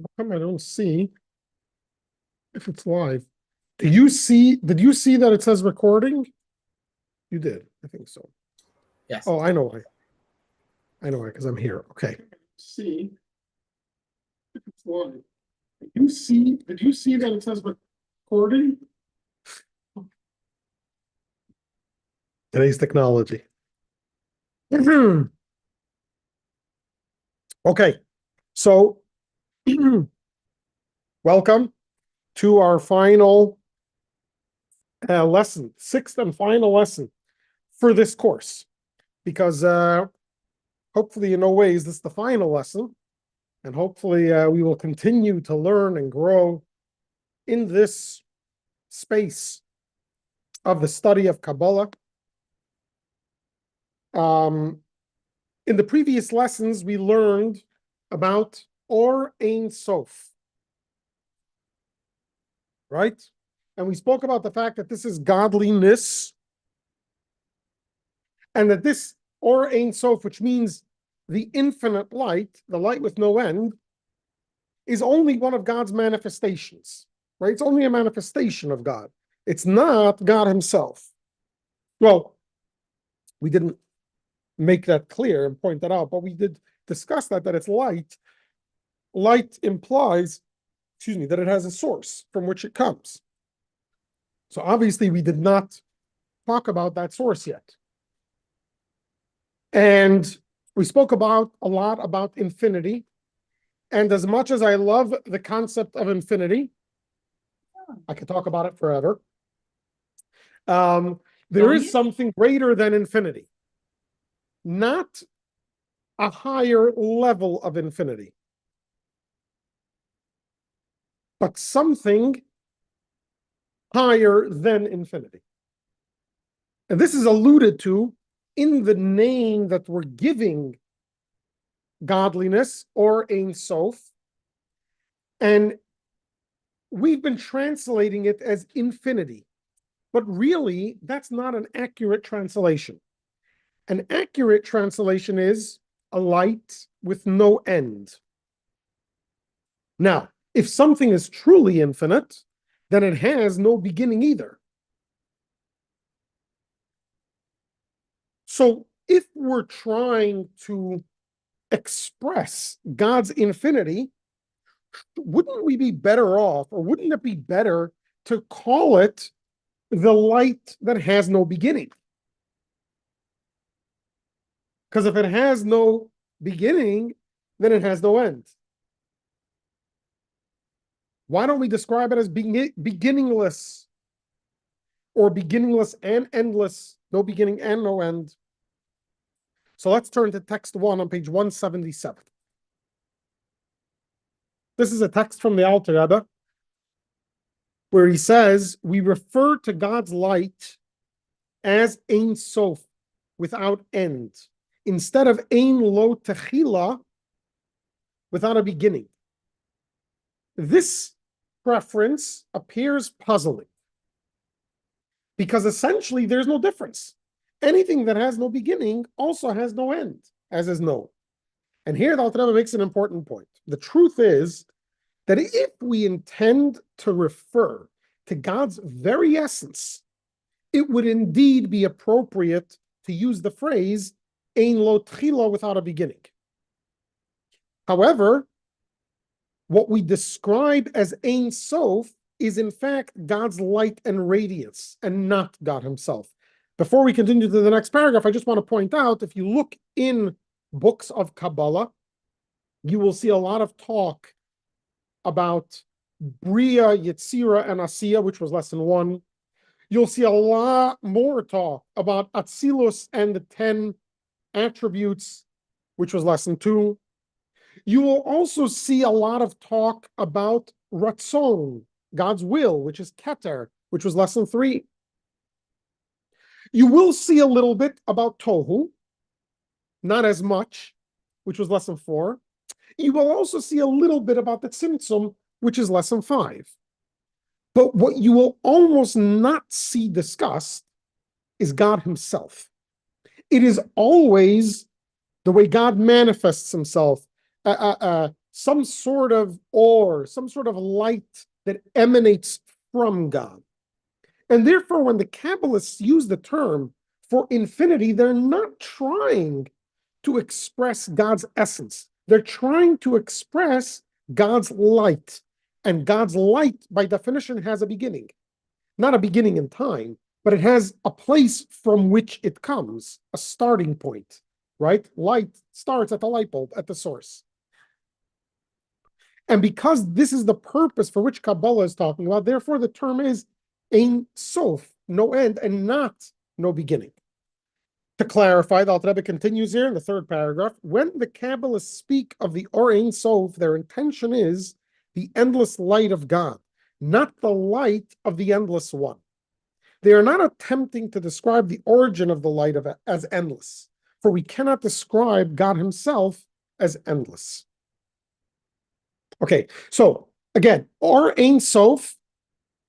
How come I don't see if it's live? Did you see that it says recording? You did. I think so. Yes. Oh, I know why. I know why, because I'm here. Okay. See if it's live. Did you see that it says recording? Today's technology. Okay. So welcome to our final lesson, sixth and final lesson for this course, because hopefully in no ways this is the final lesson, and hopefully we will continue to learn and grow in this space of the study of Kabbalah. In the previous lessons, we learned about Or Ein Sof, right? And we spoke about the fact that this is godliness, and that this Or Ein Sof, which means the infinite light, the light with no end, is only one of God's manifestations, right? It's only a manifestation of God. It's not God himself. Well, we didn't make that clear and point that out, but we did discuss that it's light. Light implies, that it has a source from which it comes. So obviously we did not talk about that source yet. And we spoke about a lot about infinity. And as much as I love the concept of infinity, I could talk about it forever. There is something greater than infinity, not a higher level of infinity, but something higher than infinity. And this is alluded to in the name that we're giving godliness, or Ein Sof. And we've been translating it as infinity. But really, that's not an accurate translation. An accurate translation is a light with no end. Now, if something is truly infinite, then it has no beginning either. So if we're trying to express God's infinity, wouldn't we be better off, or wouldn't it be better to call it the light that has no beginning? Because if it has no beginning, then it has no end. Why don't we describe it as beginningless, or beginningless and endless, no beginning and no end? So let's turn to text 1 on page 177. This is a text from the Alter Rebbe, where he says, we refer to God's light as Ein Sof, without end, instead of Ein Lo Techila, without a beginning. This preference appears puzzling, because essentially there's no difference. Anything that has no beginning also has no end, as is known. And here the Alter Rebbe makes an important point. The truth is that if we intend to refer to God's very essence, it would indeed be appropriate to use the phrase Ein Lo Tchila, without a beginning. However, what we describe as Ein Sof is in fact God's light and radiance, and not God himself. Before we continue to the next paragraph, I just want to point out, if you look in books of Kabbalah, you will see a lot of talk about Bria, Yetzira, and Asiya, which was lesson 1. You'll see a lot more talk about Atzilus and the 10 attributes, which was lesson 2. You will also see a lot of talk about Ratzon, God's will, which is Keter, which was lesson 3. You will see a little bit about Tohu, not as much, which was lesson 4. You will also see a little bit about the Tzimtzum, which is lesson 5. But what you will almost not see discussed is God himself. It is always the way God manifests himself, some sort of or, some sort of light that emanates from God. And therefore, when the Kabbalists use the term for infinity, they're not trying to express God's essence. They're trying to express God's light. And God's light, by definition, has a beginning. Not a beginning in time, but it has a place from which it comes, a starting point, right? Light starts at the light bulb, at the source. And because this is the purpose for which Kabbalah is talking about, therefore the term is Ein Sof, no end, and not no beginning. To clarify, the Alter Rebbe continues here in the third paragraph. When the Kabbalists speak of the Or Ein Sof, their intention is the endless light of God, not the light of the endless one. They are not attempting to describe the origin of the light as endless, for we cannot describe God himself as endless. Okay, so again, Or Ein Sof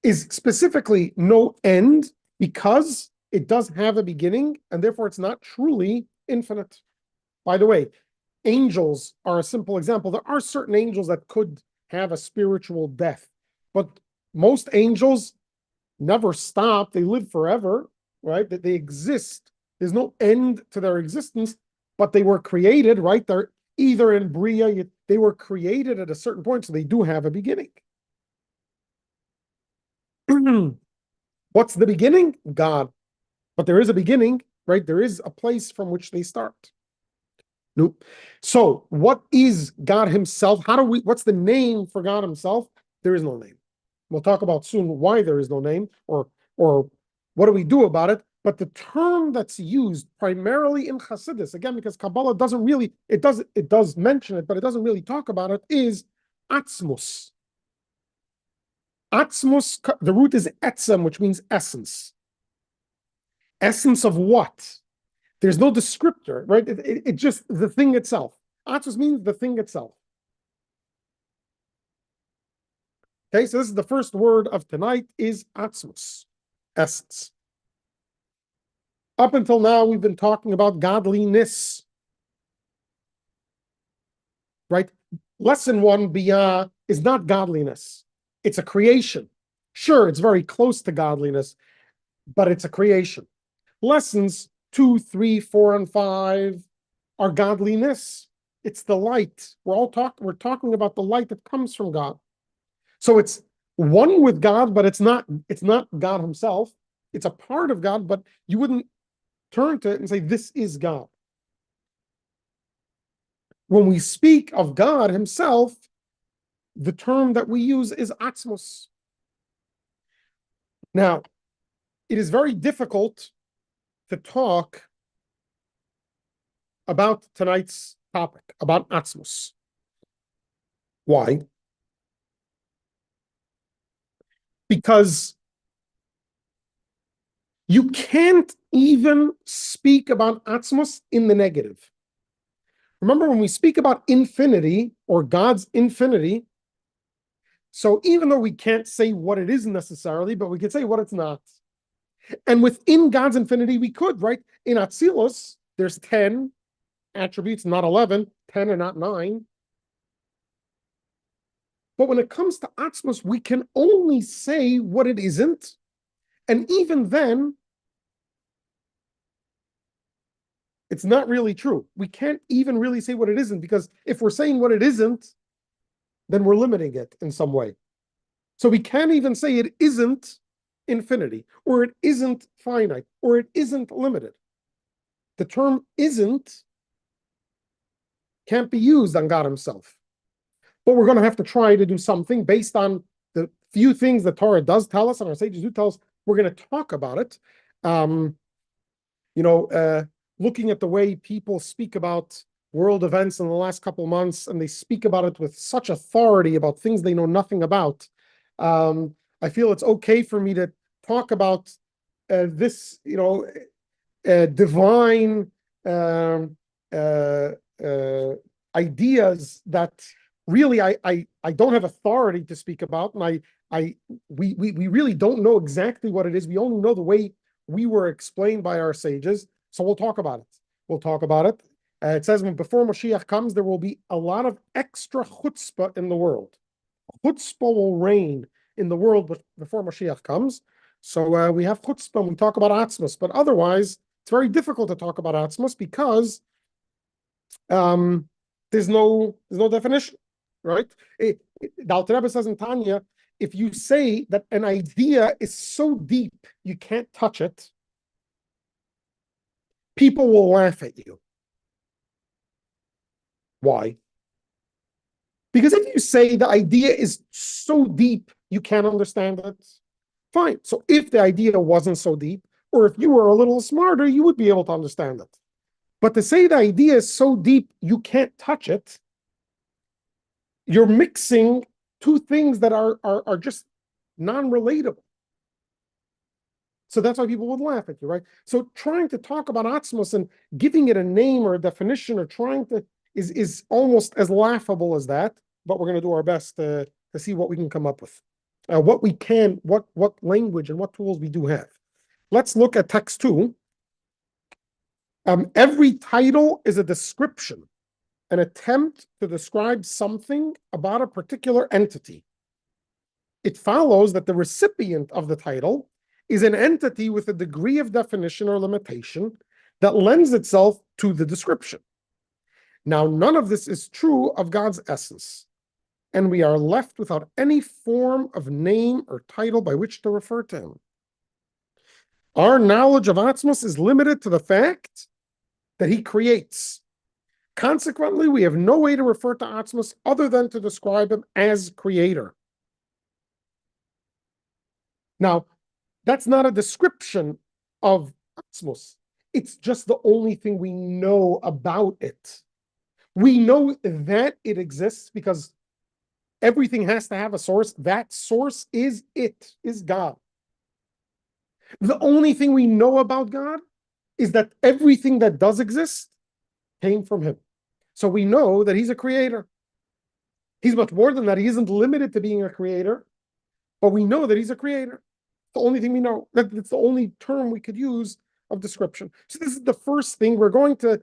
is specifically no end because it does have a beginning, and therefore it's not truly infinite. By the way, angels are a simple example. There are certain angels that could have a spiritual death, but most angels never stop. They live forever, right? That they exist. There's no end to their existence, but they were created, right? They're either in Bria, they were created at a certain point, so they do have a beginning. What's the beginning? God. But there is a beginning, right? There is a place from which they start. Nope. So what is God himself? What's the name for God himself? There is no name. We'll talk about soon why there is no name or what do we do about it. But the term that's used primarily in Hasidus, again, because Kabbalah doesn't really, it does mention it, but it doesn't really talk about it, is Atzmus. Atzmus, the root is etzem, which means essence. Essence of what? There's no descriptor, right? It just the thing itself. Atzmus means the thing itself. Okay, so this is the first word of tonight is Atzmus, essence. Up until now, we've been talking about godliness, right? Lesson 1, Biyah, is not godliness. It's a creation. Sure, it's very close to godliness, but it's a creation. Lessons 2, 3, 4, and 5 are godliness. It's the light. We're talking about the light that comes from God. So it's one with God, but it's not God himself. It's a part of God, but you wouldn't turn to it and say, this is God. When we speak of God himself, the term that we use is Atzmus. Now, it is very difficult to talk about tonight's topic, about Atzmus. Why? Because you can't even speak about Atzmus in the negative. Remember, when we speak about infinity or God's infinity, so even though we can't say what it is necessarily, but we can say what it's not. And within God's infinity, we could, right? In Atzilus, there's 10 attributes, not 11, 10 and not 9. But when it comes to Atzmus, we can only say what it isn't. And even then, it's not really true. We can't even really say what it isn't, because if we're saying what it isn't, then we're limiting it in some way. So we can't even say it isn't infinity, or it isn't finite, or it isn't limited. The term isn't can't be used on God himself. But we're going to have to try to do something based on the few things the Torah does tell us, and our sages do tell us. We're going to talk about it. Looking at the way people speak about world events in the last couple of months, and they speak about it with such authority about things they know nothing about. I feel it's okay for me to talk about this, divine ideas that really I don't have authority to speak about, and we really don't know exactly what it is. We only know the way we were explained by our sages. So we'll talk about it. We'll talk about it. It says when before Mashiach comes, there will be a lot of extra chutzpah in the world. Chutzpah will reign in the world before Mashiach comes. So we have chutzpah when we talk about atzmos, but otherwise it's very difficult to talk about atzmos because there's no definition, right? The Alter Rebbe says in Tanya, if you say that an idea is so deep you can't touch it, people will laugh at you. Why? Because if you say the idea is so deep you can't understand it, fine. So if the idea wasn't so deep, or if you were a little smarter, you would be able to understand it. But to say the idea is so deep you can't touch it, you're mixing two things that are just non-relatable. So that's why people would laugh at you, right? So trying to talk about atzmos and giving it a name or a definition or trying to is almost as laughable as that. But we're going to do our best to see what we can come up with, what language and what tools we do have. Let's look at text 2. Every title is a description, an attempt to describe something about a particular entity. It follows that the recipient of the title is an entity with a degree of definition or limitation that lends itself to the description. Now, none of this is true of God's essence, and we are left without any form of name or title by which to refer to him. Our knowledge of Atzmos is limited to the fact that he creates. Consequently, we have no way to refer to Atzmos other than to describe him as creator. Now, that's not a description of Atzmos. It's just the only thing we know about it. We know that it exists because everything has to have a source. That source is God. The only thing we know about God is that everything that does exist came from him. So we know that he's a creator. He's much more than that. He isn't limited to being a creator, but we know that he's a creator. The only thing we know. That's the only term we could use of description. So this is the first thing. We're going to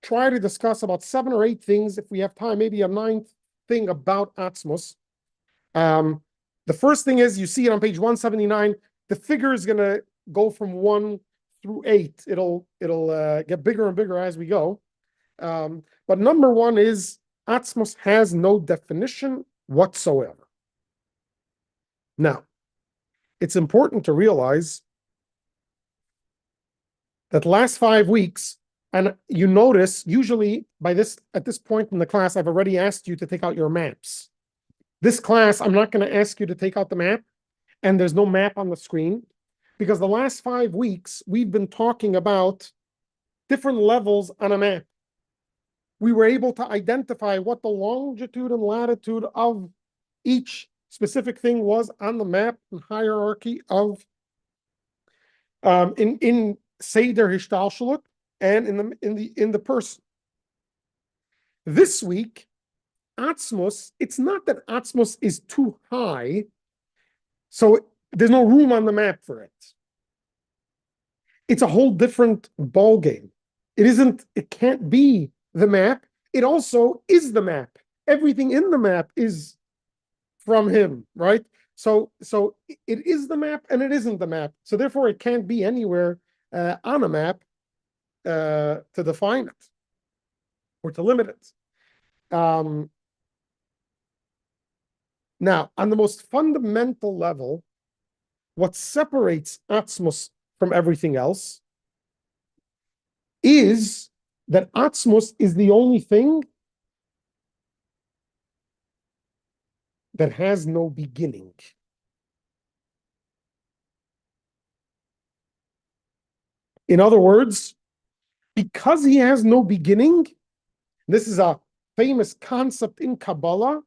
try to discuss about 7 or 8 things, if we have time, maybe a 9th thing about Atzmos. The first thing is, you see it on page 179, the figure is going to go from 1 through 8. It'll get bigger and bigger as we go. But number 1 is Atzmos has no definition whatsoever. Now, it's important to realize that last 5 weeks, and you notice usually at this point in the class, I've already asked you to take out your maps. This class, I'm not going to ask you to take out the map, and there's no map on the screen, because the last 5 weeks, we've been talking about different levels on a map. We were able to identify what the longitude and latitude of each specific thing was on the map and hierarchy of in Seder Hishtalshalut and in the person. This week, Atzmos, it's not that Atzmos is too high, so there's no room on the map for it. It's a whole different ball game. It can't be the map. It also is the map. Everything in the map is from him, right? So it is the map and it isn't the map. So therefore it can't be anywhere on a map to define it or to limit it. Now, on the most fundamental level, what separates Atzmos from everything else is that Atzmos is the only thing that has no beginning. In other words, because he has no beginning, this is a famous concept in Kabbalah,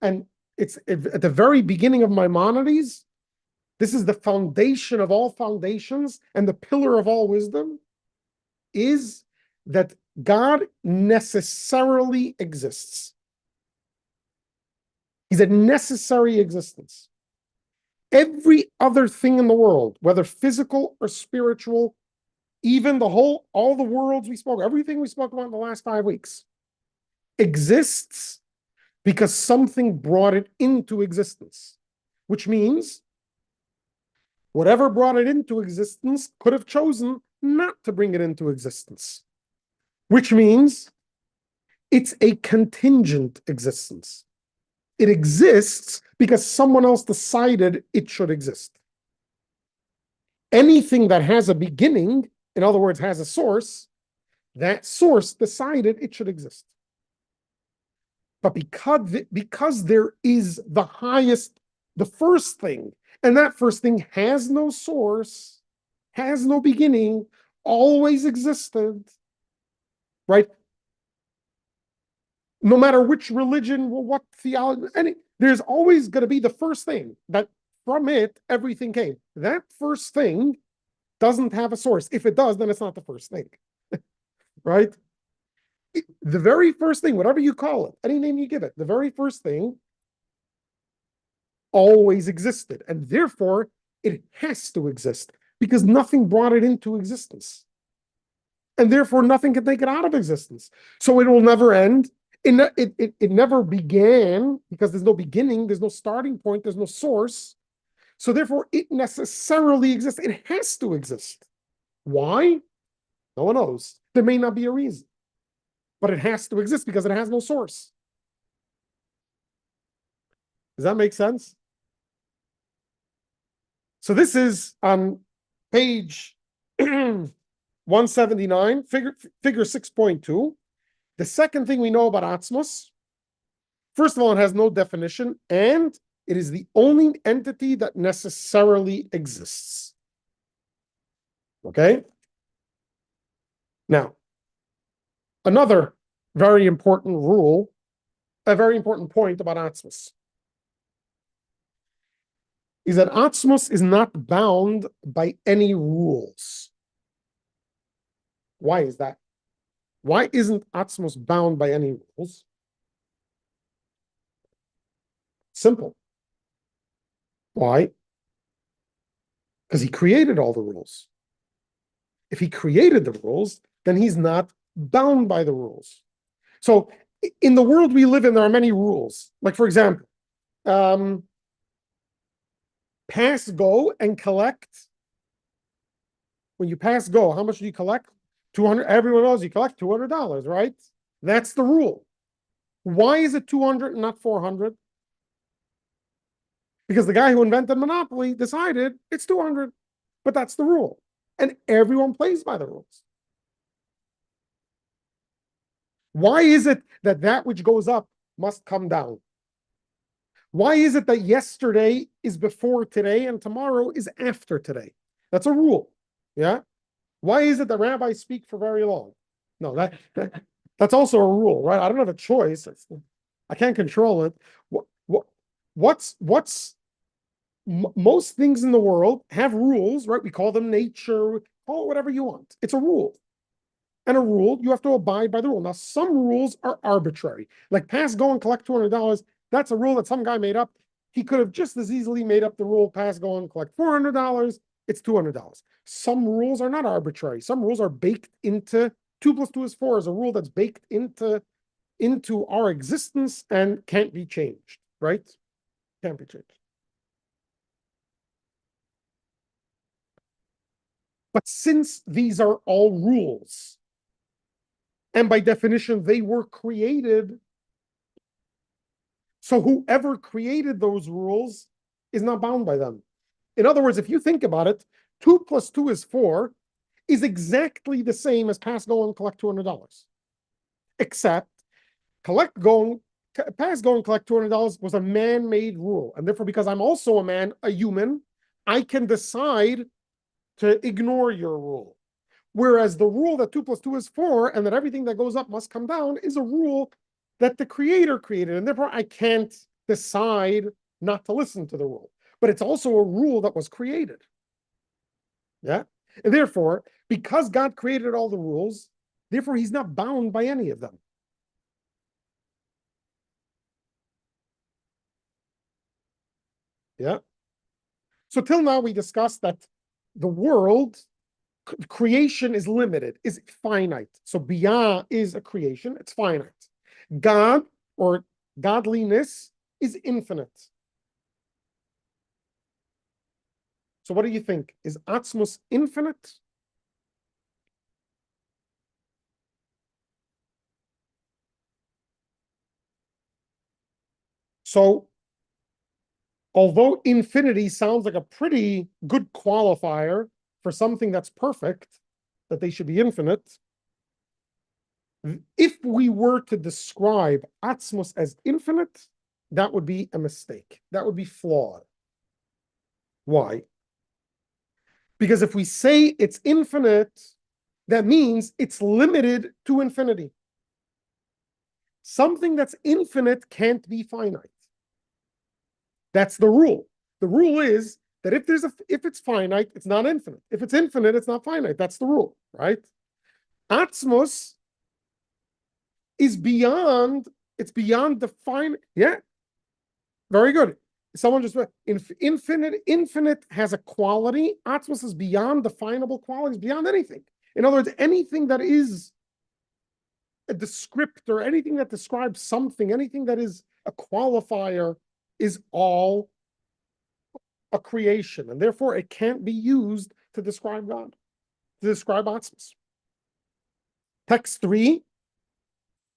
and it's at the very beginning of Maimonides. This is the foundation of all foundations and the pillar of all wisdom, is that God necessarily exists. He's a necessary existence. Every other thing in the world, whether physical or spiritual, even all the worlds we spoke, everything we spoke about in the last 5 weeks exists because something brought it into existence, which means whatever brought it into existence could have chosen not to bring it into existence, which means it's a contingent existence. It exists because someone else decided it should exist. Anything that has a beginning, in other words, has a source, that source decided it should exist. But because there is the first thing, and that first thing has no source, has no beginning, always existed, right? No matter which religion, what theology, there's always going to be the first thing that from it everything came. That first thing doesn't have a source. If it does, then it's not the first thing, right? The very first thing, whatever you call it, any name you give it, the very first thing always existed, and therefore it has to exist because nothing brought it into existence, and therefore nothing can take it out of existence. So it will never end. It never began because there's no beginning, there's no starting point, there's no source. So therefore it necessarily exists. It has to exist. Why? No one knows. There may not be a reason, but it has to exist because it has no source. Does that make sense? So this is on page 179, figure 6.2. The second thing we know about Atzmos, first of all, it has no definition, and it is the only entity that necessarily exists. Okay? Now, another very important rule, a very important point about Atzmos is that Atzmos is not bound by any rules. Why is that? Why isn't Atzmos bound by any rules? Simple. Why? Because he created all the rules. If he created the rules, then he's not bound by the rules. So in the world we live in, there are many rules. Like, for example, pass go and collect. When you pass go, how much do you collect? 200. Everyone knows you collect $200, right? That's the rule. Why is it 200 and not 400? Because the guy who invented Monopoly decided it's 200, but that's the rule. And everyone plays by the rules. Why is it that which goes up must come down? Why is it that yesterday is before today and tomorrow is after today? That's a rule. Yeah. Why is it that rabbis speak for very long? No, that's also a rule, right? I don't have a choice. I can't control it. Most things in the world have rules, right? We call them nature, call it whatever you want. It's a rule. And a rule, you have to abide by the rule. Now, some rules are arbitrary. Like pass, go, and collect $200. That's a rule that some guy made up. He could have just as easily made up the rule, pass, go, and collect $400. It's $200. Some rules are not arbitrary. Some rules are baked into 2 + 2 is 4 is a rule that's baked into our existence and can't be changed, right? Can't be changed. But since these are all rules, and by definition, they were created, so whoever created those rules is not bound by them. In other words, if you think about it, 2 + 2 is 4 is exactly the same as pass, go, and collect $200. Except pass, go, and collect $200 was a man-made rule. And therefore, because I'm also a man, a human, I can decide to ignore your rule. Whereas the rule that 2 + 2 is 4 and that everything that goes up must come down is a rule that the creator created. And therefore, I can't decide not to listen to the rule. But it's also a rule that was created. Yeah. And therefore, because God created all the rules, therefore he's not bound by any of them. Yeah. So till now we discussed that the world creation is limited, is finite. So biyah is a creation, it's finite. God or godliness is infinite. So what do you think? Is Atzmus infinite? So although infinity sounds like a pretty good qualifier for something that's perfect, that they should be infinite, if we were to describe Atzmus as infinite, that would be a mistake. That would be flawed. Why? Because if we say it's infinite, that means it's limited to infinity. Something that's infinite can't be finite. That's the rule. The rule is that if it's finite, it's not infinite. If it's infinite, it's not finite. That's the rule, right? Atzmus is beyond, it's beyond the finite. Yeah, very good. Someone just infinite has a quality. Atzmus is beyond definable qualities, beyond anything. In other words, anything that is a descriptor, anything that describes something, anything that is a qualifier is all a creation, and therefore it can't be used to describe God, to describe Atzmus. Text 3,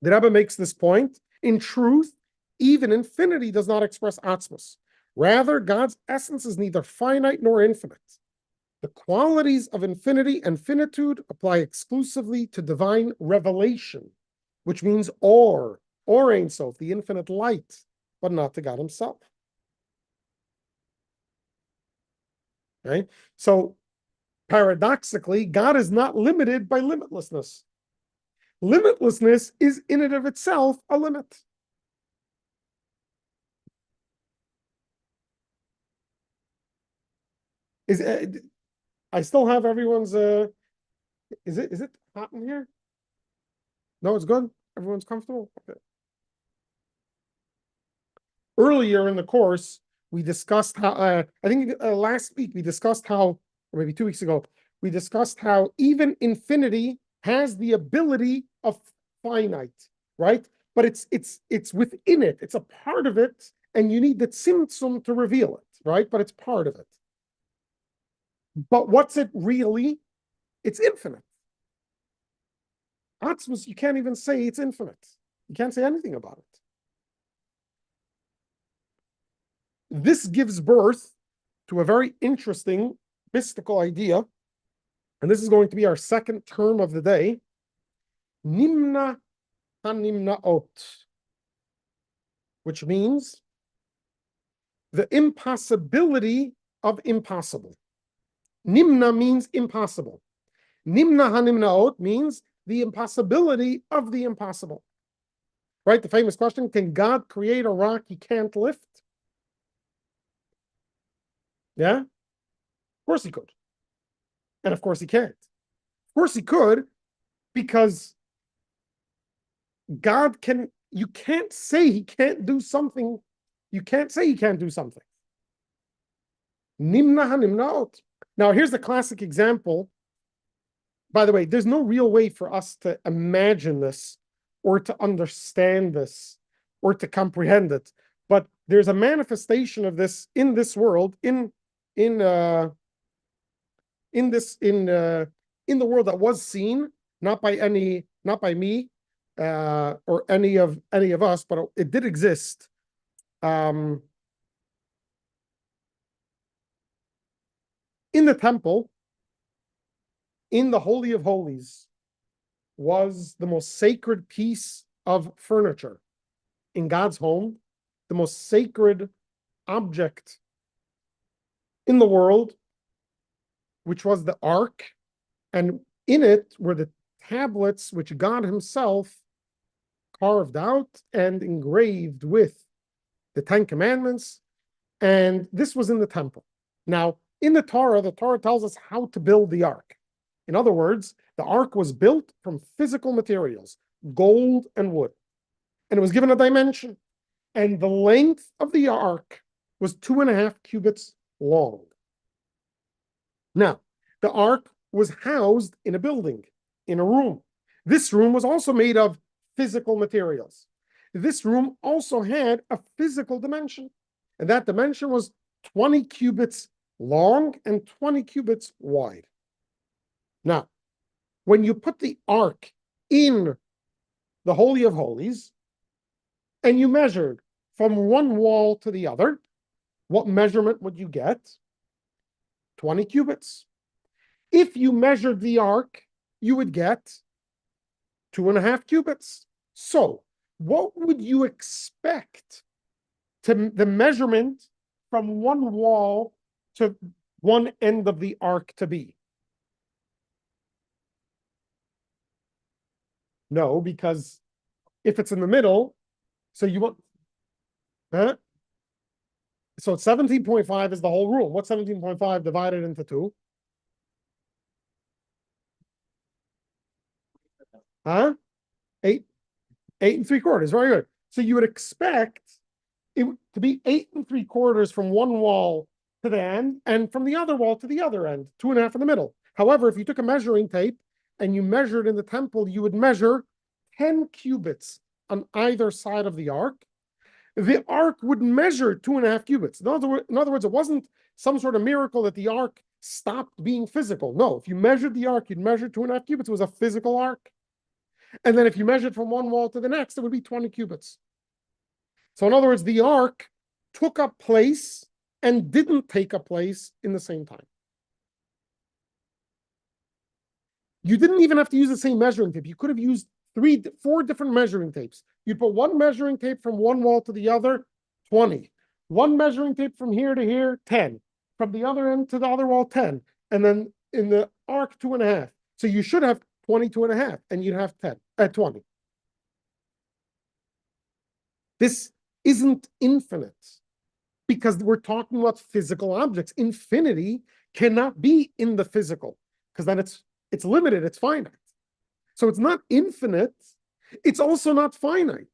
the Rebbe makes this point. In truth, even infinity does not express Atzmus. Rather, God's essence is neither finite nor infinite. The qualities of infinity and finitude apply exclusively to divine revelation, which means or Ein Sof, the infinite light, but not to God himself. Right? So paradoxically, God is not limited by limitlessness. Limitlessness is in and of itself a limit. I still have everyone's is it hot in here? No, it's good. Everyone's comfortable. Okay. Earlier in the course, we discussed how I think last week we discussed how, or maybe 2 weeks ago, we discussed how even infinity has the ability of finite, right? But it's within it. It's a part of it, and you need the tzimtzum to reveal it, right? But it's part of it. But what's it really? It's infinite. Atzmus, you can't even say it's infinite. You can't say anything about it. This gives birth to a very interesting mystical idea, and this is going to be our second term of the day, Nimna HaNimnaot, which means the impossibility of impossible. Nimna means impossible. Nimna HaNimnaot means the impossibility of the impossible. Right? The famous question, can God create a rock he can't lift? Yeah? Of course he could. And of course he can't. Of course he could, because God can, you can't say he can't do something. You can't say he can't do something. Nimna HaNimnaot. Now, here's the classic example. By the way, there's no real way for us to imagine this or to understand this or to comprehend it. But there's a manifestation of this in this world, in the world that was seen, not by me, or any of us, but it did exist. In the temple, in the Holy of Holies, was the most sacred piece of furniture in God's home, the most sacred object in the world, which was the ark, and in it were the tablets which God himself carved out and engraved with the Ten Commandments, and this was in the temple. Now, in the Torah tells us how to build the ark. In other words, the ark was built from physical materials, gold and wood, and it was given a dimension, and the length of the ark was 2.5 cubits long. Now, the ark was housed in a building, in a room. This room was also made of physical materials. This room also had a physical dimension, and that dimension was 20 cubits long and 20 cubits wide. Now, when you put the ark in the Holy of Holies, and you measured from one wall to the other, what measurement would you get? 20 cubits. If you measured the ark, you would get 2.5 cubits. So, what would you expect to the measurement from one wall to one end of the ark to be? No, because if it's in the middle, so you want, huh? So 17.5 is the whole rule. What's 17.5 divided into 2? Huh? 8 8 3/4. Very good. So you would expect it to be 8 3/4 from one wall to the end, and from the other wall to the other end, 2.5 in the middle. However, if you took a measuring tape and you measured in the temple, you would measure 10 cubits on either side of the ark. The ark would measure 2.5 cubits. In other words, it wasn't some sort of miracle that the ark stopped being physical. No, if you measured the ark, you'd measure 2.5 cubits. It was a physical ark. And then if you measured from one wall to the next, it would be 20 cubits. So in other words, the ark took up place and didn't take up place in the same time. You didn't even have to use the same measuring tape. You could have used 4 different measuring tapes. You'd put one measuring tape from one wall to the other, 20. One measuring tape from here to here, 10. From the other end to the other wall, 10. And then in the ark, 2.5. So you should have 22.5, and you'd have 20. This isn't infinite because we're talking about physical objects. Infinity cannot be in the physical because then it's limited, it's finite. So it's not infinite, it's also not finite.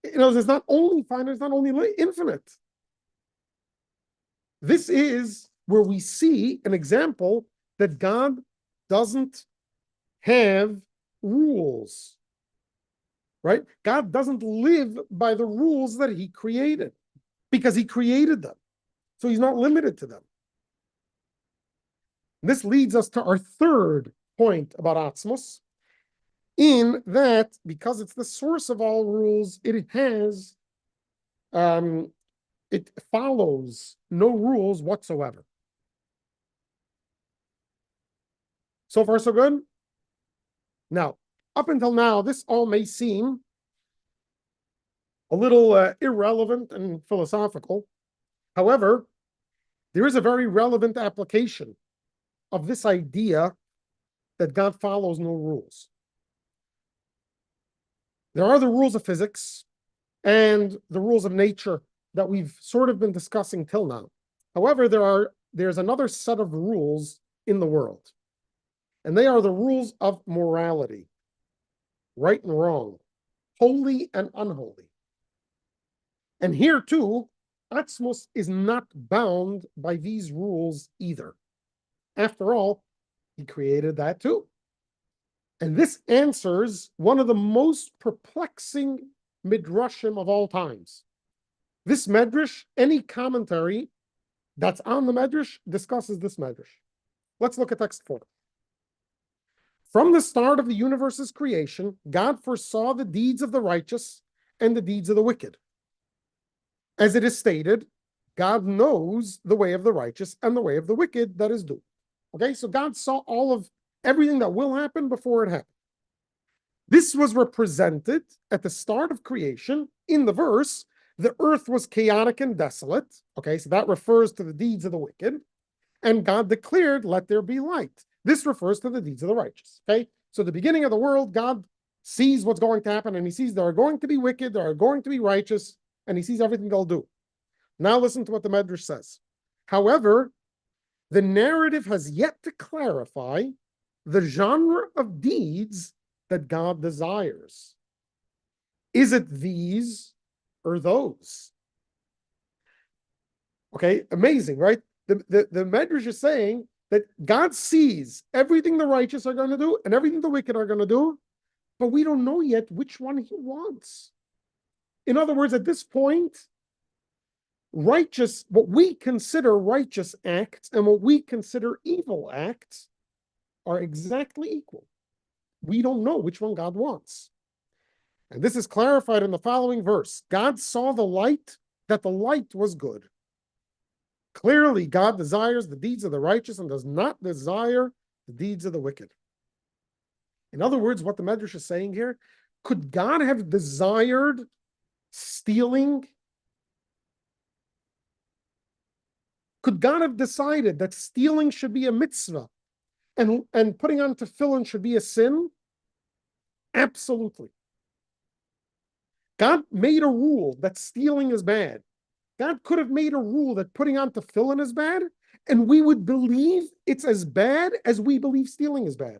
You know, it's not only finite, it's not only infinite. This is where we see an example that God doesn't have rules, right? God doesn't live by the rules that he created because he created them. So he's not limited to them. This leads us to our third point about Atzmos, in that because it's the source of all rules, it follows no rules whatsoever. So far, so good? Now, up until now, this all may seem a little irrelevant and philosophical. However, there is a very relevant application of this idea that God follows no rules. There are the rules of physics and the rules of nature that we've sort of been discussing till now. However, there's another set of rules in the world, and they are the rules of morality, right and wrong, holy and unholy. And here too, Atzmos is not bound by these rules either. After all, he created that too. And this answers one of the most perplexing midrashim of all times. This medrash, any commentary that's on the medrash discusses this medrash. Let's look at text 4. From the start of the universe's creation, God foresaw the deeds of the righteous and the deeds of the wicked. As it is stated, God knows the way of the righteous and the way of the wicked that is due. Okay, so God saw all of everything that will happen before it happened. This was represented at the start of creation in the verse, the earth was chaotic and desolate. Okay, so that refers to the deeds of the wicked. And God declared, let there be light. This refers to the deeds of the righteous. Okay, so the beginning of the world, God sees what's going to happen, and he sees there are going to be wicked, there are going to be righteous, and he sees everything they'll do. Now listen to what the Medrash says. However, the narrative has yet to clarify the genre of deeds that God desires. Is it these or those? Okay, amazing, right? The Medrash is saying that God sees everything the righteous are going to do and everything the wicked are going to do, but we don't know yet which one he wants. In other words, at this point, what we consider righteous acts and what we consider evil acts are exactly equal. We don't know which one God wants. And this is clarified in the following verse. God saw that the light was good. Clearly, God desires the deeds of the righteous and does not desire the deeds of the wicked. In other words, what the Medrash is saying here, could God have desired stealing? Could God have decided that stealing should be a mitzvah and putting on tefillin should be a sin? Absolutely. God made a rule that stealing is bad. God could have made a rule that putting on tefillin is bad, and we would believe it's as bad as we believe stealing is bad.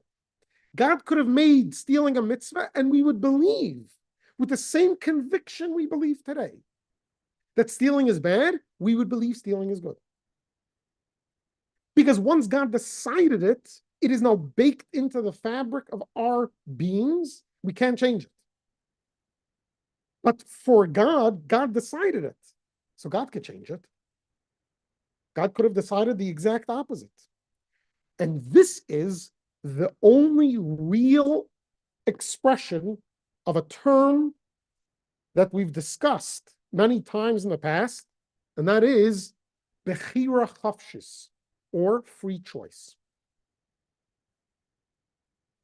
God could have made stealing a mitzvah, and we would believe with the same conviction we believe today that stealing is bad, we would believe stealing is good. Because once God decided it, it is now baked into the fabric of our beings. We can't change it. But for God, God decided it. So God could change it. God could have decided the exact opposite. And this is the only real expression of a term that we've discussed many times in the past, and that is Bechira Chafshis, or free choice.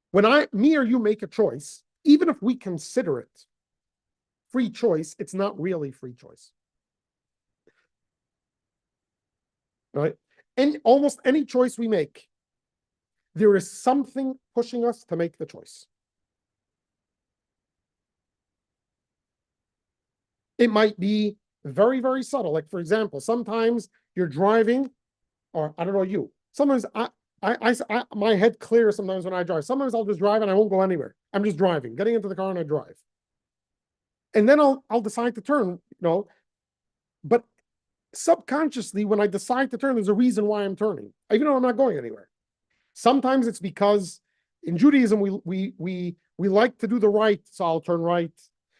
When me or you make a choice, even if we consider it free choice, it's not really free choice. Right? And almost any choice we make, there is something pushing us to make the choice. It might be very, very subtle. Like, for example, sometimes you're driving, or I don't know you. Sometimes my head clears sometimes when I drive. Sometimes I'll just drive and I won't go anywhere. I'm just driving, getting into the car and I drive. And then I'll decide to turn, but subconsciously, when I decide to turn, there's a reason why I'm turning, even though I'm not going anywhere. Sometimes it's because in Judaism, we like to do the right, so I'll turn right.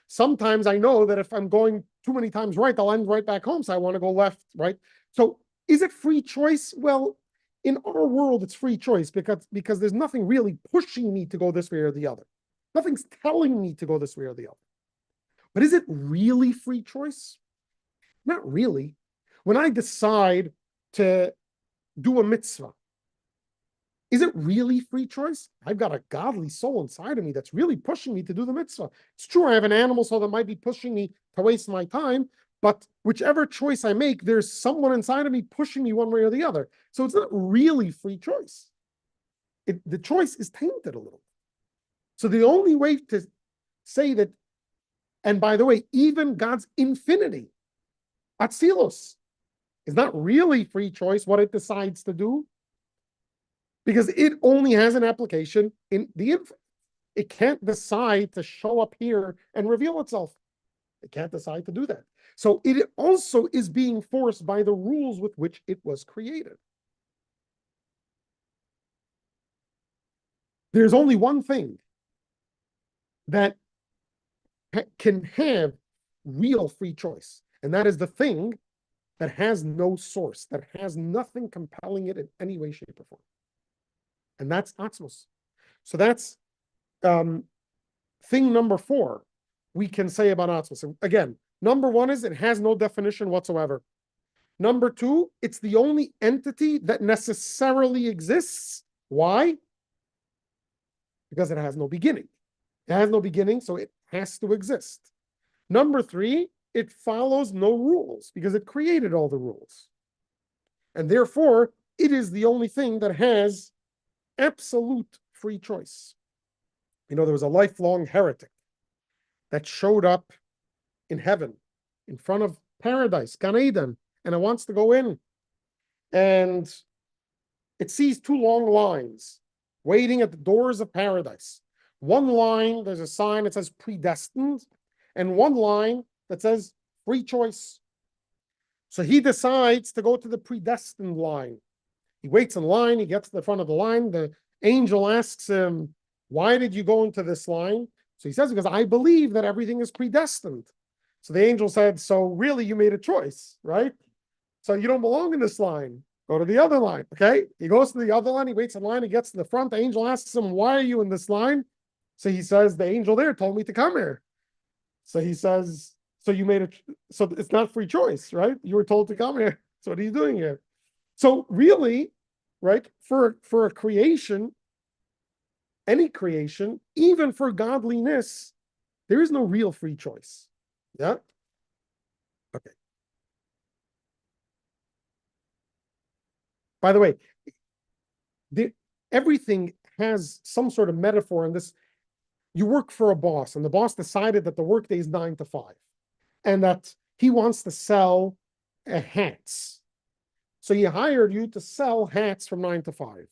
Sometimes I know that if I'm going too many times right, I'll end right back home, so I want to go left, right? So is it free choice? Well, in our world, it's free choice because there's nothing really pushing me to go this way or the other. Nothing's telling me to go this way or the other. But is it really free choice? Not really. When I decide to do a mitzvah, is it really free choice? I've got a godly soul inside of me that's really pushing me to do the mitzvah. It's true, I have an animal soul that might be pushing me to waste my time, but whichever choice I make, there's someone inside of me pushing me one way or the other. So it's not really free choice. The choice is tainted a little. So the only way to say that, and by the way, even God's infinity, Atzilus, is not really free choice what it decides to do, because it only has an application in the infinite. It can't decide to show up here and reveal itself. It can't decide to do that. So it also is being forced by the rules with which it was created. There's only one thing that can have real free choice, and that is the thing that has no source, that has nothing compelling it in any way, shape, or form. And that's Atzmos. So that's thing number 4 we can say about Atzmos. So again, number 1 is it has no definition whatsoever. Number 2, it's the only entity that necessarily exists. Why? Because it has no beginning. It has no beginning, so it has to exist. Number 3, it follows no rules because it created all the rules. And therefore, it is the only thing that has absolute free choice. There was a lifelong heretic that showed up in heaven in front of paradise, Gan Eden, and it wants to go in. And it sees 2 long lines waiting at the doors of paradise. One line, there's a sign that says predestined, and one line that says free choice. So he decides to go to the predestined line. He waits in line. He gets to the front of the line. The angel asks him, why did you go into this line? So he says, because I believe that everything is predestined. So the angel said, so really you made a choice, right? So you don't belong in this line. Go to the other line, okay? He goes to the other line. He waits in line. He gets to the front. The angel asks him, why are you in this line? So he says, the angel there told me to come here. So he says, so you made it. So it's not free choice, right? You were told to come here. So what are you doing here? So really, right, for a creation, any creation, even for godliness, there is no real free choice. Yeah? Okay. By the way, everything has some sort of metaphor in this. You work for a boss, and the boss decided that the workday is 9 to 5, and that he wants to sell hats. So he hired you to sell hats from 9 to 5.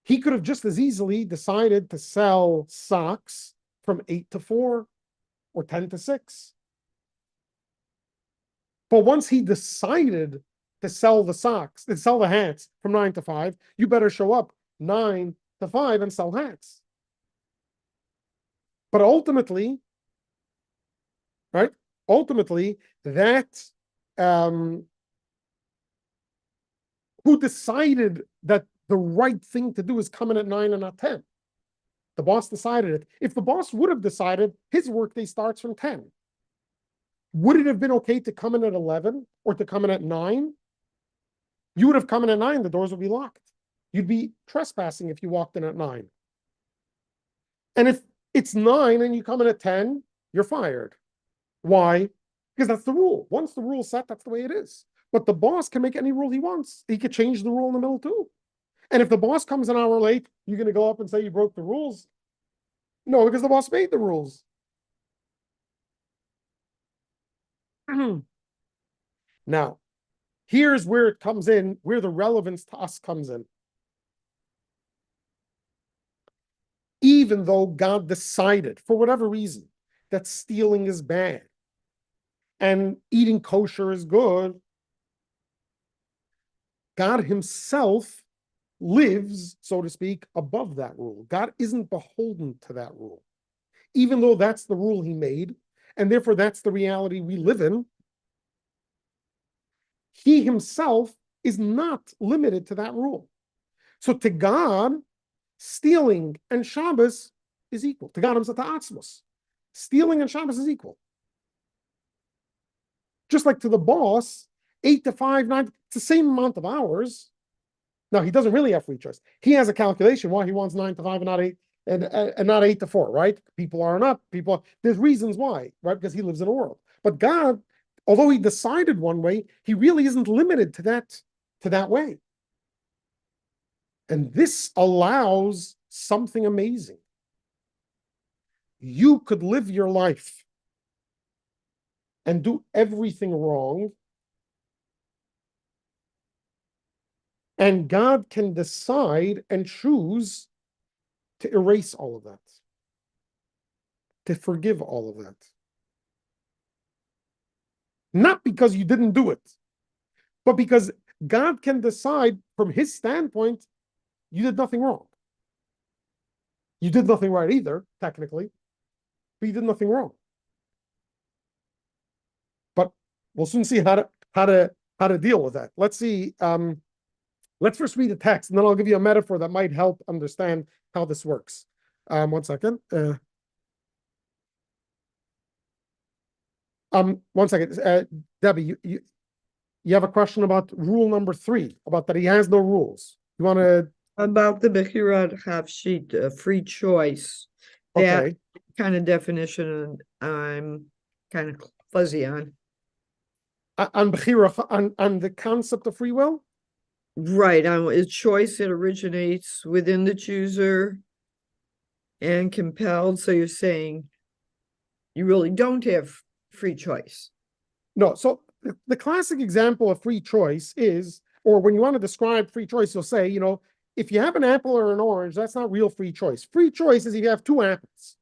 He could have just as easily decided to sell socks from 8 to 4 or 10 to 6. But once he decided to sell the socks, to sell the hats from 9 to 5, you better show up 9 to 5 and sell hats. But ultimately, right? Ultimately, that who decided that the right thing to do is come in at 9 and not 10? The boss decided it. If the boss would have decided his workday starts from 10, would it have been okay to come in at 11 or to come in at 9? You would have come in at 9, the doors would be locked. You'd be trespassing if you walked in at 9. And if it's 9 and you come in at 10, you're fired. Why? Because that's the rule. Once the rule's set, that's the way it is. But the boss can make any rule he wants. He could change the rule in the middle too. And if the boss comes an hour late, you're going to go up and say you broke the rules? No, because the boss made the rules. Now, here's where it comes in, where the relevance to us comes in. Even though God decided, for whatever reason, that stealing is bad and eating kosher is good, God himself lives, so to speak, above that rule. God isn't beholden to that rule. Even though that's the rule he made, and therefore that's the reality we live in, he himself is not limited to that rule. So to God, stealing and Shabbos is equal. To God himself, to Atzmos, stealing and Shabbos is equal. Just like to the boss, 8 to 5, 9, it's the same amount of hours. Now, he doesn't really have free choice. He has a calculation why he wants 9 to 5 and not 8 and not 8 to 4, right? People are not, there's reasons why, right? Because he lives in a world. But God, although he decided one way, he really isn't limited to that way. And this allows something amazing. You could live your life and do everything wrong, and God can decide and choose to erase all of that, to forgive all of that. Not because you didn't do it, but because God can decide from his standpoint, you did nothing wrong. You did nothing right either, technically, but you did nothing wrong. But we'll soon see how to deal with that. Let's see. Let's first read the text, and then I'll give you a metaphor that might help understand how this works. 1 second. 1 second. Debbie, you have a question about rule number 3, about that he has no rules. You want to? About the Bechira Havshit, free choice. That Okay. kind of definition I'm kind of fuzzy on. On Bechira, on the concept of free will? Right, on a choice that originates within the chooser and compelled. So you're saying you really don't have free choice. No. So the classic example of free choice is, or when you want to describe free choice, you'll say, if you have an apple or an orange, that's not real free choice. Free choice is if you have 2 apples.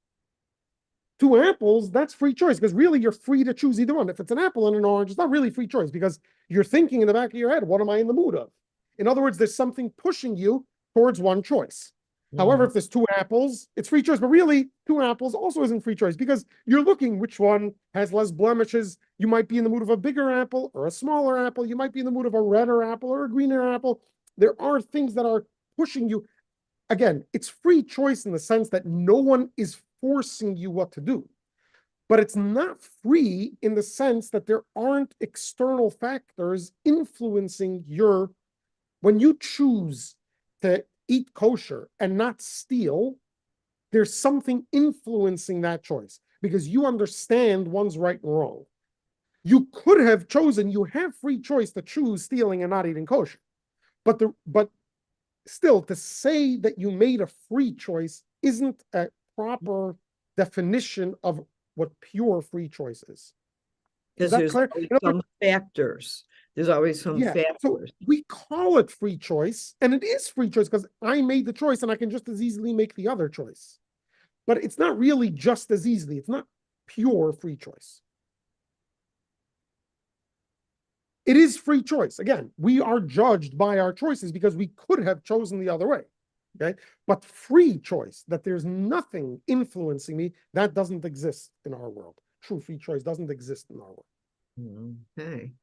two apples, that's free choice because really you're free to choose either one. If it's an apple and an orange, it's not really free choice because you're thinking in the back of your head, what am I in the mood of? In other words, there's something pushing you towards one choice. However, if there's two apples, it's free choice, but really two apples also isn't free choice because you're looking which one has less blemishes. You might be in the mood of a bigger apple or a smaller apple. You might be in the mood of a redder apple or a greener apple. There are things that are pushing you. Again, it's free choice in the sense that no one is forcing you what to do, but it's not free in the sense that there aren't external factors influencing when you choose to eat kosher and not steal, there's something influencing that choice because you understand one's right and wrong. You could have chosen, you have free choice to choose stealing and not eating kosher. But still, to say that you made a free choice isn't a proper definition of what pure free choice is. Because there's always some factors. There's always some factors. So we call it free choice, and it is free choice because I made the choice and I can just as easily make the other choice. But it's not really just as easily. It's not pure free choice. It is free choice. Again, we are judged by our choices because we could have chosen the other way. Okay. But free choice, that there's nothing influencing me, that doesn't exist in our world. True free choice doesn't exist in our world. Okay.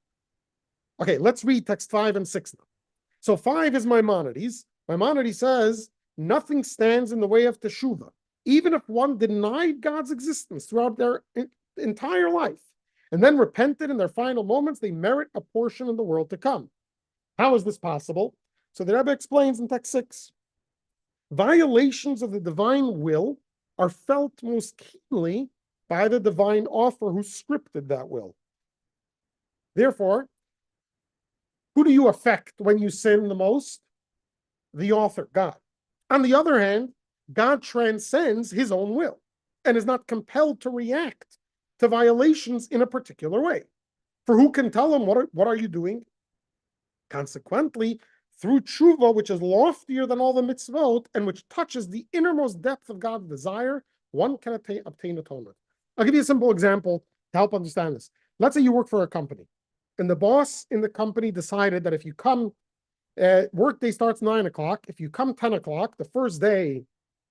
Okay, let's read text 5 and 6 now. So 5 is Maimonides. Maimonides says, nothing stands in the way of teshuvah, even if one denied God's existence throughout their entire life and then repented in their final moments, they merit a portion in the world to come. How is this possible? So the Rebbe explains in text 6, violations of the divine will are felt most keenly by the divine author who scripted that will. Therefore, who do you affect when you sin the most? The author, God. On the other hand, God transcends his own will and is not compelled to react to violations in a particular way. For who can tell him, what are you doing? Consequently, through tshuva, which is loftier than all the mitzvot and which touches the innermost depth of God's desire, one can obtain atonement. I'll give you a simple example to help understand this. Let's say you work for a company, and the boss in the company decided that if you come, work day starts 9 o'clock. If you come 10 o'clock, the first day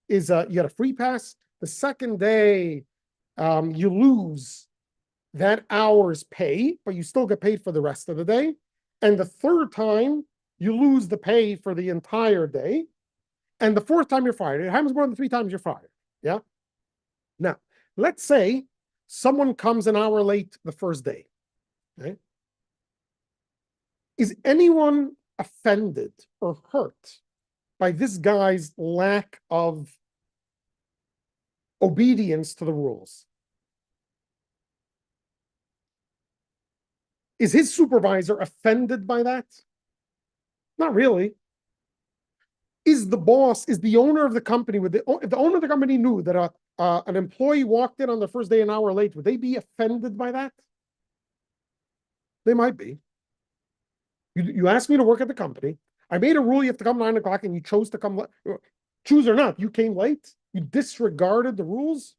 is you get a free pass. The second day, you lose that hour's pay, but you still get paid for the rest of the day. And the third time, you lose the pay for the entire day. And the fourth time you're fired. It happens more than 3 times you're fired. Yeah. Now, let's say someone comes an hour late the first day. Okay? Is anyone offended or hurt by this guy's lack of obedience to the rules? Is his supervisor offended by that? Not really. Is the boss, is the owner of the company, if the owner of the company knew that an employee walked in on the first day an hour late, would they be offended by that? They might be. You asked me to work at the company. I made a rule you have to come 9 o'clock and you chose to come, choose or not, you came late. You disregarded the rules.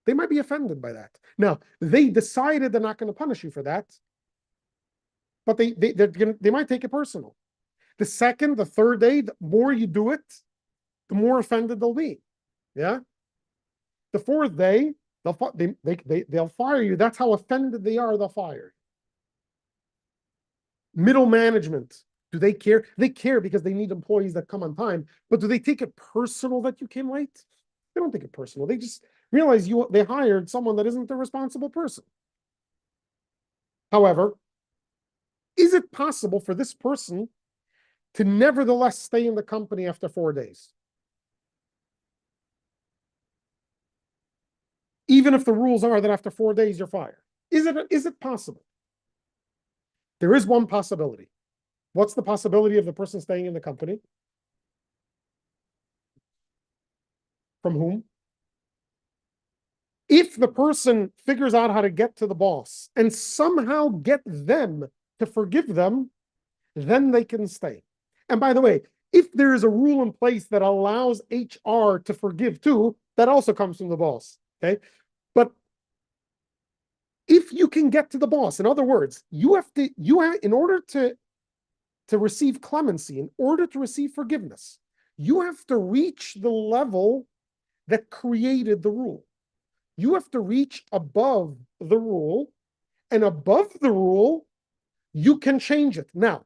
They might be offended by that. Now, they decided they're not going to punish you for that, but they might take it personal. The second, the third day, the more you do it, the more offended they'll be. Yeah. The fourth day, they'll fire you. That's how offended they are. They'll fire you. Middle management, do they care? They care because they need employees that come on time. But do they take it personal that you came late? They don't take it personal. They just realize they hired someone that isn't the responsible person. However, is it possible for this person to nevertheless stay in the company after 4 days? Even if the rules are that after 4 days you're fired. Is it possible? There is one possibility. What's the possibility of the person staying in the company? From whom? If the person figures out how to get to the boss and somehow get them to forgive them, then they can stay. And by the way, if there is a rule in place that allows HR to forgive too, that also comes from the boss. Okay, but if you can get to the boss, in other words, you have in order to receive clemency, in order to receive forgiveness, you have to reach the level that created the rule. You have to reach above the rule, and above the rule, you can change it. Now,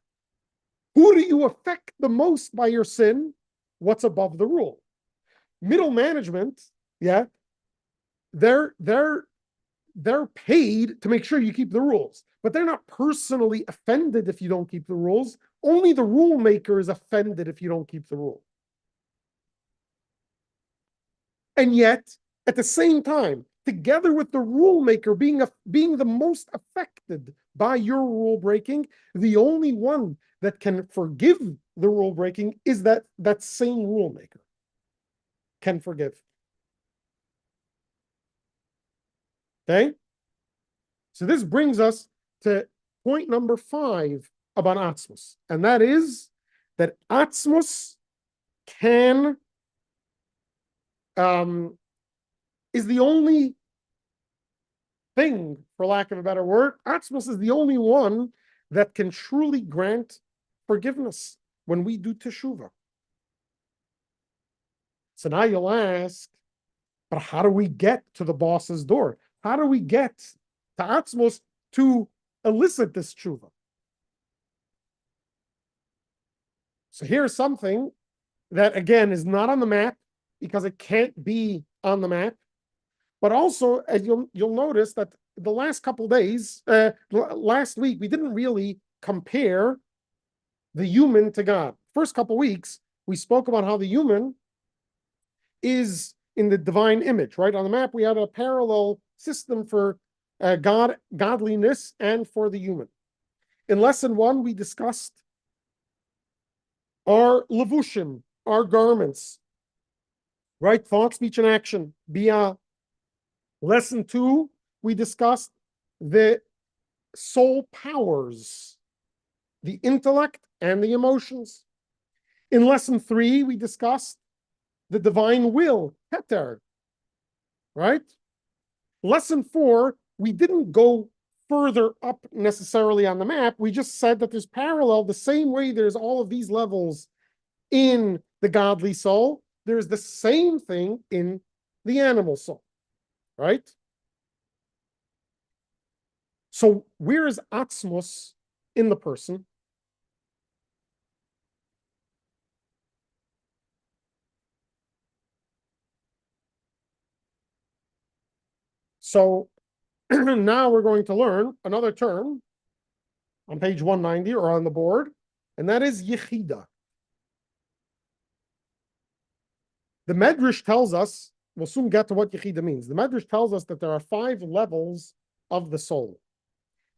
who do you affect the most by your sin? What's above the rule? Middle management, yeah, they're paid to make sure you keep the rules, but they're not personally offended if you don't keep the rules. Only the rule maker is offended if you don't keep the rule. And yet, at the same time, together with the rule maker being the most affected by your rule breaking, the only one that can forgive the rule breaking is that same rule maker can forgive. Okay? So this brings us to point number 5 about Atzmus, and that is that Atzmus can is the only thing, for lack of a better word, Atzmus is the only one that can truly grant forgiveness when we do teshuvah. So now you'll ask, but how do we get to the boss's door? How do we get to Atzmus to elicit this teshuvah? So here's something that, again, is not on the map because it can't be on the map. But also, as you'll notice that the last couple of days, last week, we didn't really compare the human to God. First couple of weeks, we spoke about how the human is in the divine image, right? On the map, we had a parallel system for godliness and for the human. In lesson 1, we discussed our levushim, our garments, right? Thought, speech, and action. Bia. Lesson 2, we discussed the soul powers, the intellect and the emotions. In lesson 3, we discussed the divine will, Keter, right? Lesson 4, we didn't go further up necessarily on the map. We just said that there's parallel, the same way there's all of these levels in the godly soul, there's the same thing in the animal soul, right? So where is Atzmus in the person? So now we're going to learn another term on page 190 or on the board, and that is Yechida. The Medrash tells us, we'll soon get to what Yechida means. The Medrash tells us that there are 5 levels of the soul: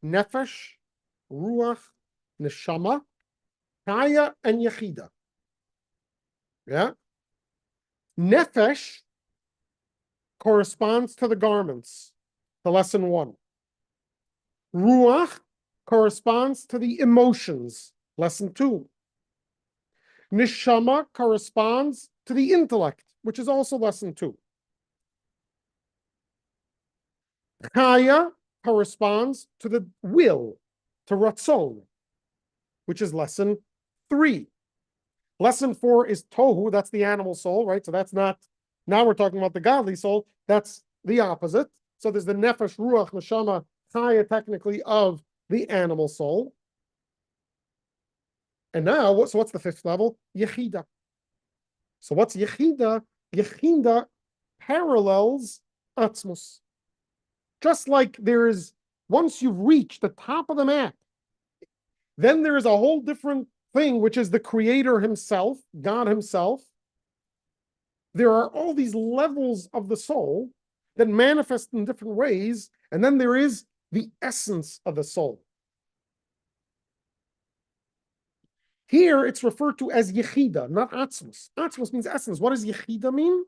Nefesh, Ruach, Neshama, Chaya, and Yechida. Yeah? Nefesh corresponds to the garments, to lesson 1. Ruach corresponds to the emotions, lesson 2. Neshama corresponds to the intellect, which is also lesson 2. Chaya corresponds to the will, to Ratzon, which is lesson 3. Lesson 4 is Tohu, that's the animal soul, right? So that's not, now we're talking about the godly soul, that's the opposite. So there's the Nefesh, Ruach, Neshama, Chaya, technically, of the animal soul. And now, so what's the 5th level? Yechida. So what's Yechida? Yechida parallels Atzmus. Just like there is, once you've reached the top of the map, then there is a whole different thing, which is the Creator himself, God himself. There are all these levels of the soul that manifest in different ways, and then there is the essence of the soul. Here it's referred to as Yechida, not Atzmus. Atzmus means essence. What does Yechida mean?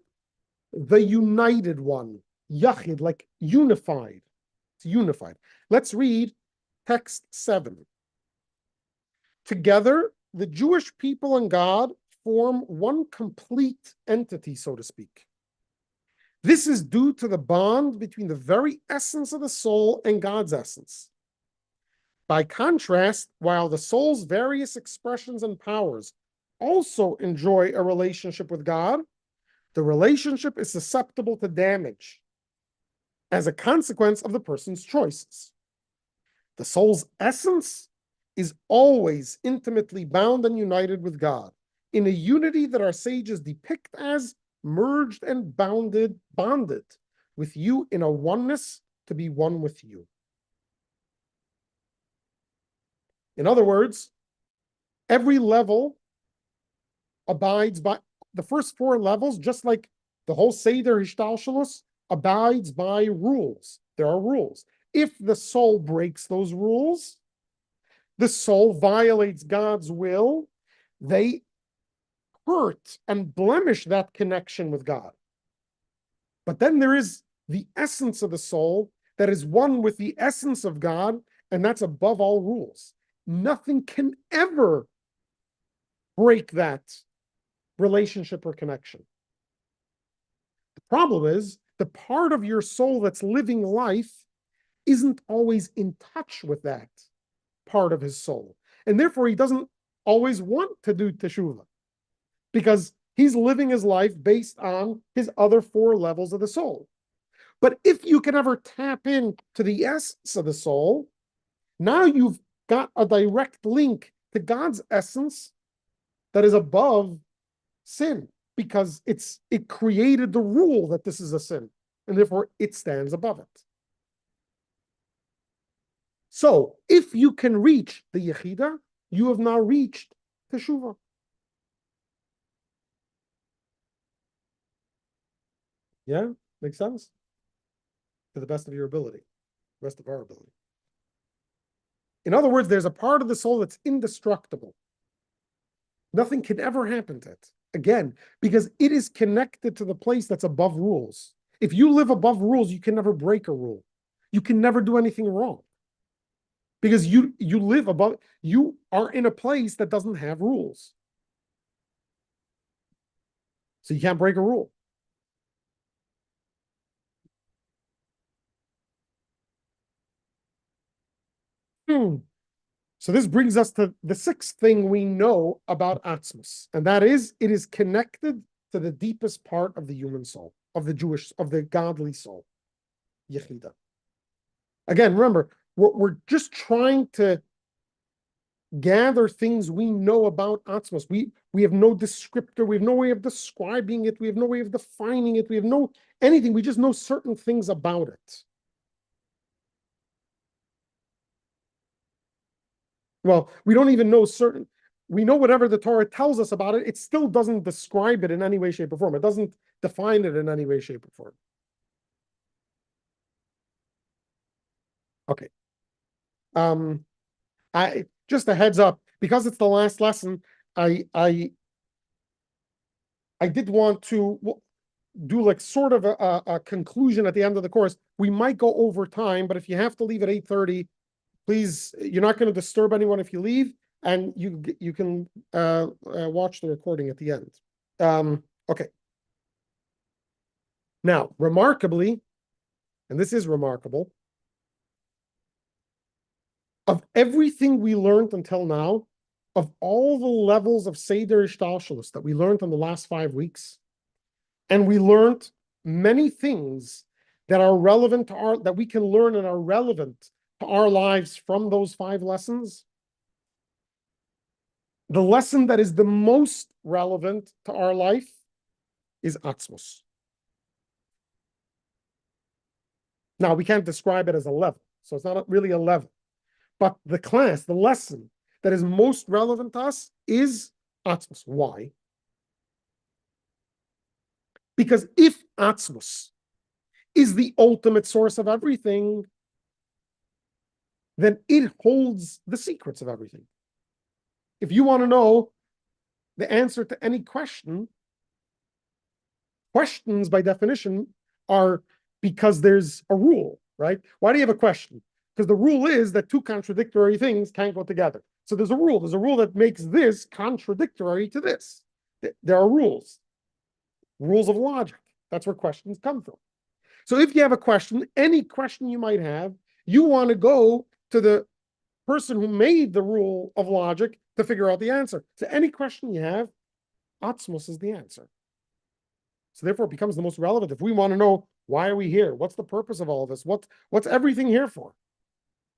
The united one. Yachid, like unified. It's unified. Let's read text 7. Together, the Jewish people and God form one complete entity, so to speak. This is due to the bond between the very essence of the soul and God's essence. By contrast, while the soul's various expressions and powers also enjoy a relationship with God, the relationship is susceptible to damage as a consequence of the person's choices. The soul's essence is always intimately bound and united with God in a unity that our sages depict as merged and bonded with you in a oneness to be one with you. In other words, every level abides by the first four levels, just like the whole Seder Hishtalshelus abides by rules. There are rules. If the soul breaks those rules, the soul violates God's will, they hurt and blemish that connection with God. But then there is the essence of the soul that is one with the essence of God, and that's above all rules. Nothing can ever break that relationship or connection. The problem is the part of your soul that's living life isn't always in touch with that part of his soul. And therefore, he doesn't always want to do teshuvah because he's living his life based on his other four levels of the soul. But if you can ever tap into the essence of the soul, now you've got a direct link to God's essence that is above sin, because it created the rule that this is a sin, and therefore it stands above it. So if you can reach the Yechida, you have now reached Teshuvah. Yeah, makes sense? To the best of your ability, best of our ability. In other words, there's a part of the soul that's indestructible. Nothing can ever happen to it. Again, because it is connected to the place that's above rules. If you live above rules, you can never break a rule. You can never do anything wrong. Because you live above, you are in a place that doesn't have rules. So you can't break a rule. So this brings us to the sixth thing we know about Atzmus, and that is it is connected to the deepest part of the human soul, of the godly soul, Yechida. Again, remember, we're just trying to gather things we know about Atzmus. We have no descriptor, we have no way of describing it, we have no way of defining it, we have no anything, we just know certain things about it. Well, we don't even know certain, we know whatever the Torah tells us about it, it still doesn't describe it in any way, shape, or form. It doesn't define it in any way, shape, or form. Okay. I just a heads up, because it's the last lesson, I did want to do like sort of a conclusion at the end of the course. We might go over time, but if you have to leave at 8:30, please, you're not going to disturb anyone if you leave, and you can watch the recording at the end. Okay. Now, remarkably, and this is remarkable, of everything we learned until now, of all the levels of Seder Ishtalshelus that we learned in the last 5 weeks, and we learned many things that are relevant to that we can learn and are relevant to our lives from those 5 lessons. The lesson that is the most relevant to our life is Atzmus. Now, we can't describe it as a level, so it's not really a level. But the class, the lesson that is most relevant to us is Atzmus. Why? Because if Atzmus is the ultimate source of everything, then it holds the secrets of everything. If you want to know the answer to any question, questions by definition are because there's a rule, right? Why do you have a question? Because the rule is that 2 contradictory things can't go together. So there's a rule. There's a rule that makes this contradictory to this. There are rules of logic. That's where questions come from. So if you have a question, any question you might have, you want to go to the person who made the rule of logic to figure out the answer. So any question you have, Atzmos is the answer. So therefore, it becomes the most relevant. If we want to know, why are we here? What's the purpose of all of this? What's everything here for?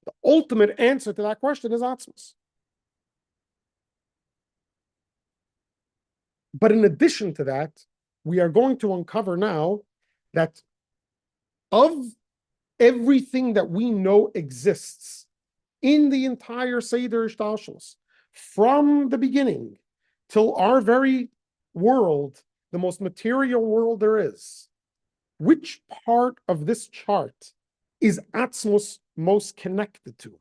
The ultimate answer to that question is Atzmos. But in addition to that, we are going to uncover now that of everything that we know exists in the entire Seder Ishtalshelus, from the beginning till our very world, the most material world there is, which part of this chart is Atzmos most connected to?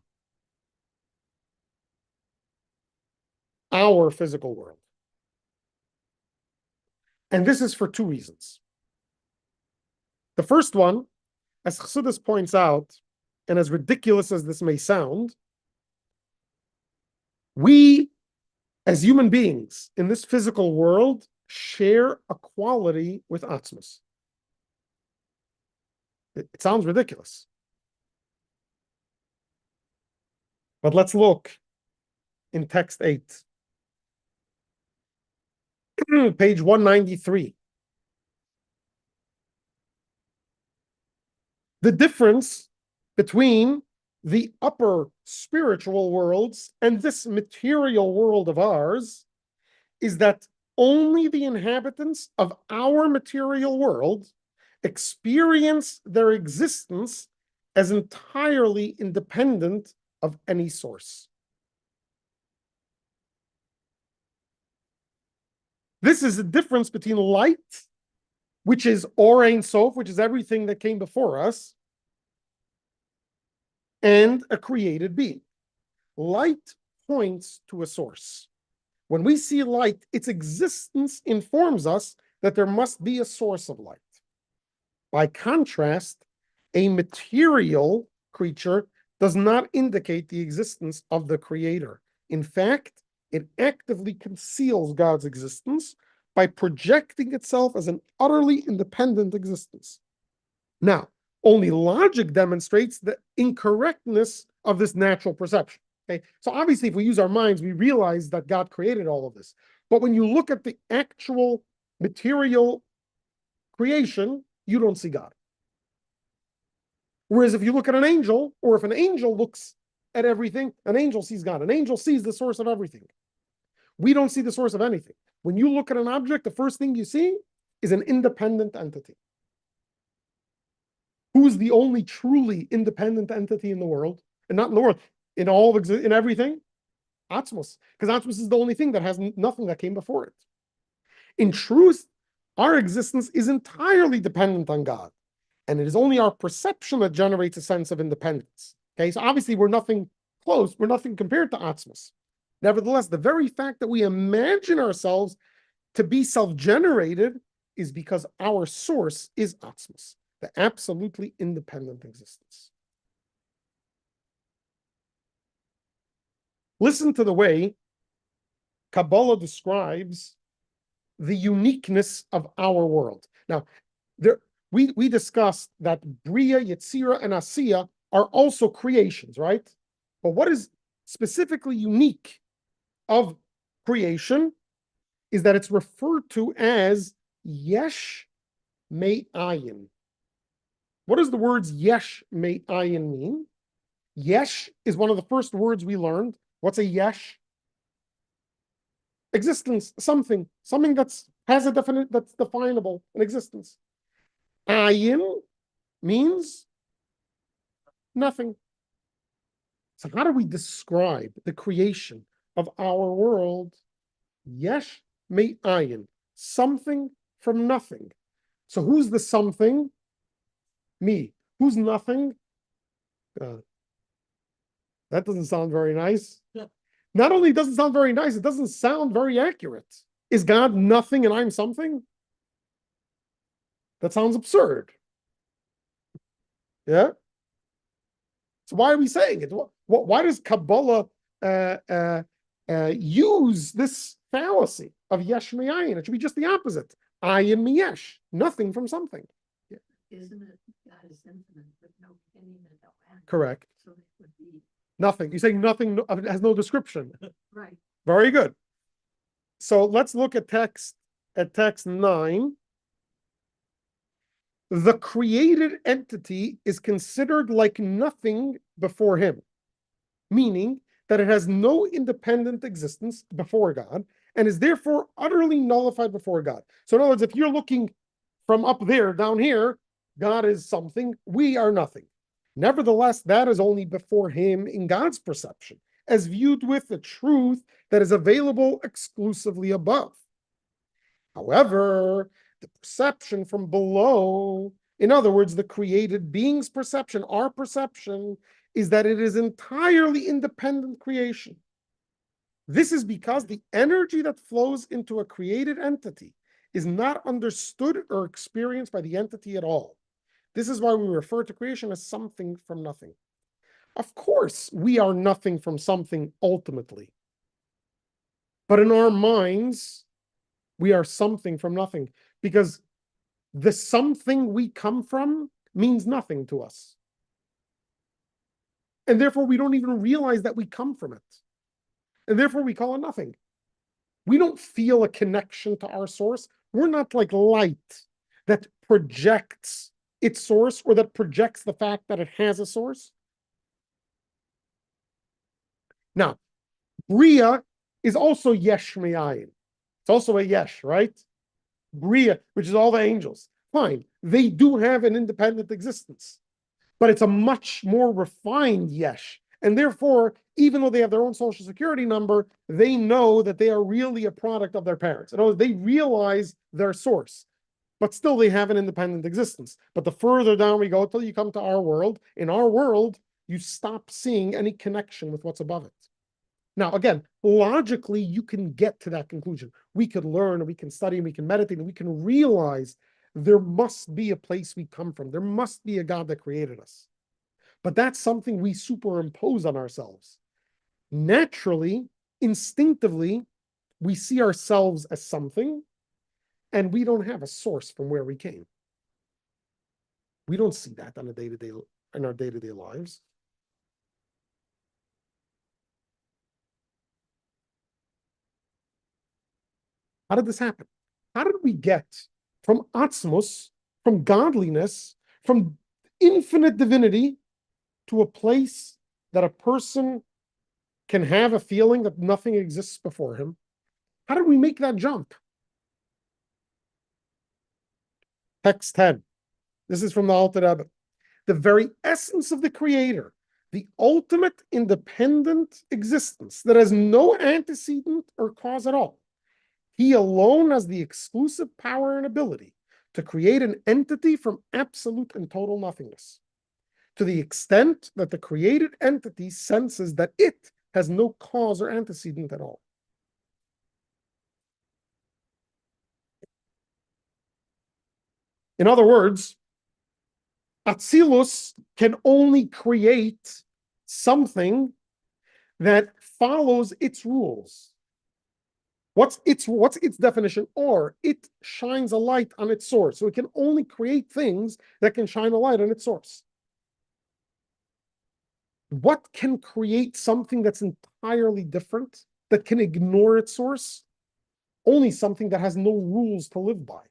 Our physical world. And this is for two reasons. The first one, as Chassidus points out, and as ridiculous as this may sound, we, as human beings in this physical world, share a quality with Atzmos. It sounds ridiculous. But let's look in text 8. Page 193. The difference between the upper spiritual worlds and this material world of ours is that only the inhabitants of our material world experience their existence as entirely independent of any source. This is the difference between light, which is Or Ein Sof, which is everything that came before us, and a created being. Light points to a source. When we see light, its existence informs us that there must be a source of light. By contrast, a material creature does not indicate the existence of the creator. In fact, it actively conceals God's existence by projecting itself as an utterly independent existence. Now, only logic demonstrates the incorrectness of this natural perception. Okay, so obviously, if we use our minds, we realize that God created all of this. But when you look at the actual material creation, you don't see God. Whereas if you look at an angel, or if an angel looks at everything, an angel sees God. An angel sees the source of everything. We don't see the source of anything. When you look at an object, the first thing you see is an independent entity. Who's the only truly independent entity in the world? And not in the world, in all of in everything? Atzmos. Because Atzmos is the only thing that has nothing that came before it. In truth, our existence is entirely dependent on God. And it is only our perception that generates a sense of independence. Okay, so obviously we're nothing close, we're nothing compared to Atzmos. Nevertheless, the very fact that we imagine ourselves to be self-generated is because our source is Atzmos, the absolutely independent existence. Listen to the way Kabbalah describes the uniqueness of our world. Now, we discussed that Bria, Yetzira, and Asiya are also creations, right? But what is specifically unique of creation is that it's referred to as Yesh Me'ayin. What does the words Yesh Me'ayin mean? Yesh is one of the first words we learned. What's a Yesh? Existence, something that's has a definite, that's definable, an existence. Ayin means nothing. So how do we describe the creation of our world? Yesh me'ayin, something from nothing. So who's the something? Me. Who's nothing? That doesn't sound very nice. Yeah. Not only does it sound very nice, it doesn't sound very accurate. Is God nothing and I'm something? That sounds absurd. Yeah? So why are we saying it? Why does Kabbalah use this fallacy of Yesh Me'ayin? It should be just the opposite. I am miyesh, nothing from something. Isn't it, God is infinite, but no beginning and no end? Correct. So it would be, Nothing. You're saying nothing has no description. right, Very good. So let's look at text 9. The created entity is considered like nothing before him, meaning that it has no independent existence before God and is therefore utterly nullified before God. So in other words, if you're looking from up there down here, God is something, we are nothing. Nevertheless, that is only before him in God's perception, as viewed with the truth that is available exclusively above. However, the perception from below, in other words, the created being's perception, our perception, is that it is entirely independent creation. This is because the energy that flows into a created entity is not understood or experienced by the entity at all. This is why we refer to creation as something from nothing. Of course, we are nothing from something ultimately. But in our minds, we are something from nothing, because the something we come from means nothing to us. And therefore, we don't even realize that we come from it. And therefore, we call it nothing. We don't feel a connection to our source. We're not like light that projects its source or that projects the fact that it has a source. Now, Bria is also Yesh Me'ayin. It's also a Yesh, right? Bria, which is all the angels. Fine. They do have an independent existence, but it's a much more refined Yesh. And therefore, even though they have their own social security number, they know that they are really a product of their parents. In other words, they realize their source, but still they have an independent existence. But the further down we go till you come to our world, in our world, you stop seeing any connection with what's above it. Now, again, logically, you can get to that conclusion. We could learn, and we can study, and we can meditate, and we can realize there must be a place we come from. There must be a God that created us. But that's something we superimpose on ourselves. Naturally, instinctively, we see ourselves as something, and we don't have a source from where we came. We don't see that on in our day-to-day lives. How did this happen? How did we get from Atzmos, from godliness, from infinite divinity, to a place that a person can have a feeling that nothing exists before him? How did we make that jump? Text 10. This is from the Alter Rebbe. The very essence of the Creator, the ultimate independent existence that has no antecedent or cause at all. He alone has the exclusive power and ability to create an entity from absolute and total nothingness, to the extent that the created entity senses that it has no cause or antecedent at all. In other words, Atzilus can only create something that follows its rules. What's its definition? Or it shines a light on its source. So it can only create things that can shine a light on its source. What can create something that's entirely different, that can ignore its source? Only something that has no rules to live by.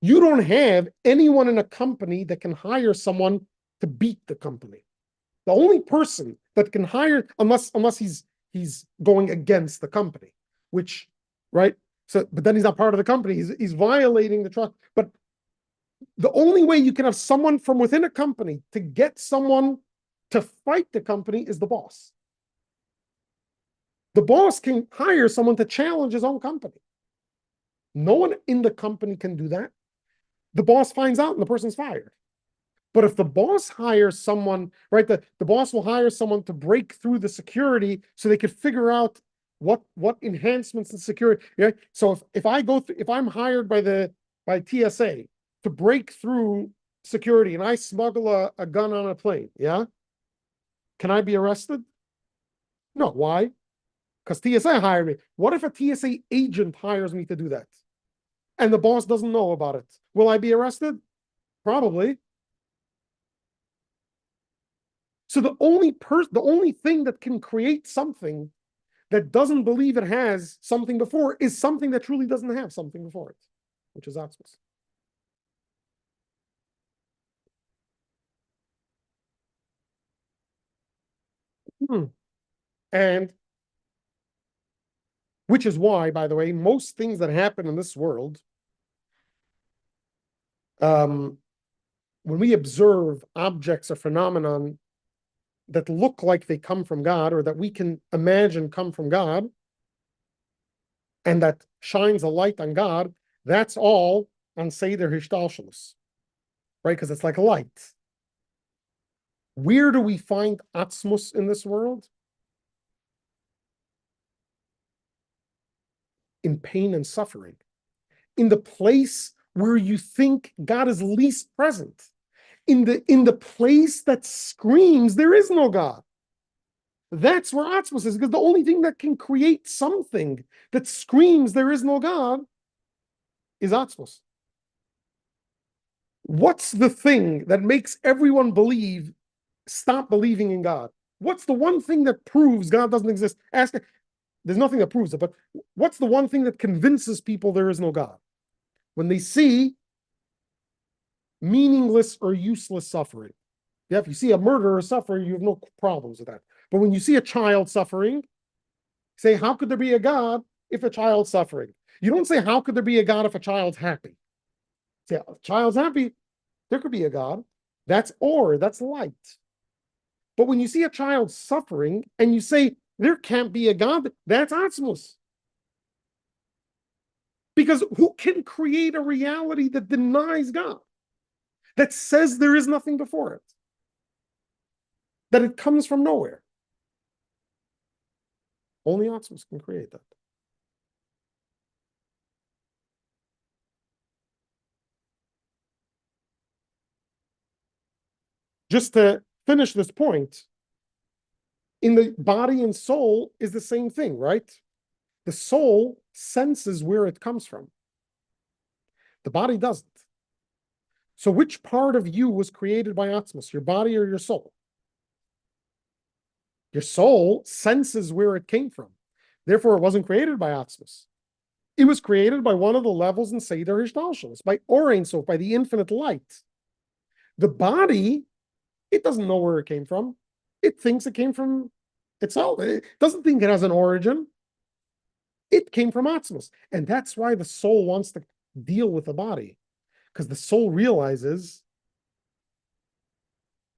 You don't have anyone in a company that can hire someone to beat the company. The only person that can hire, unless he's going against the company, which, right? So, but then he's not part of the company. He's violating the trust. But the only way you can have someone from within a company to get someone to fight the company is the boss. The boss can hire someone to challenge his own company. No one in the company can do that. The boss finds out and the person's fired. But if the boss hires someone, right, the boss will hire someone to break through the security so they could figure out what enhancements in security. Yeah. So if I'm hired by TSA to break through security and I smuggle a gun on a plane, yeah, can I be arrested? No. Why? Because TSA hired me. What if a TSA agent hires me to do that? and the boss doesn't know about it. Will I be arrested? Probably. So the only thing that can create something that doesn't believe it has something before is something that truly doesn't have something before it, which is Atzmos. And which is why, by the way, most things that happen in this world, when we observe objects or phenomenon that look like they come from God, or that we can imagine come from God, and that shines a light on God, that's all on Seder Hishtalshelus, right? Because it's like a light. Where do we find Atzmus in this world? In pain and suffering. In the place where you think God is least present. In the place that screams there is no God. That's where Atzmos is, because the only thing that can create something that screams there is no God is Atzmos. What's the thing that makes everyone stop believing in God? What's the one thing that proves God doesn't exist? There's nothing that proves it, but what's the one thing that convinces people there is no God? When they see meaningless or useless suffering. Yeah, if you see a murderer suffering, you have no problems with that. But when you see a child suffering, say, how could there be a God if a child's suffering? You don't say, how could there be a God if a child's happy? Say, a child's happy, there could be a God. That's light. But when you see a child suffering and you say, there can't be a God, that's Atzmos. Because who can create a reality that denies God? That says there is nothing before it? That it comes from nowhere? Only Atzmos can create that. Just to finish this point, in the body and soul is the same thing, right? The soul senses where it comes from. The body doesn't. So which part of you was created by Atzmos, your body or your soul? Your soul senses where it came from. Therefore, it wasn't created by Atzmos. It was created by one of the levels in Seder Hishtalshelus, by Or Ein Sof, by the infinite light. The body, it doesn't know where it came from. It thinks it came from itself. It doesn't think it has an origin. It came from Atzmos. And that's why the soul wants to deal with the body. Because the soul realizes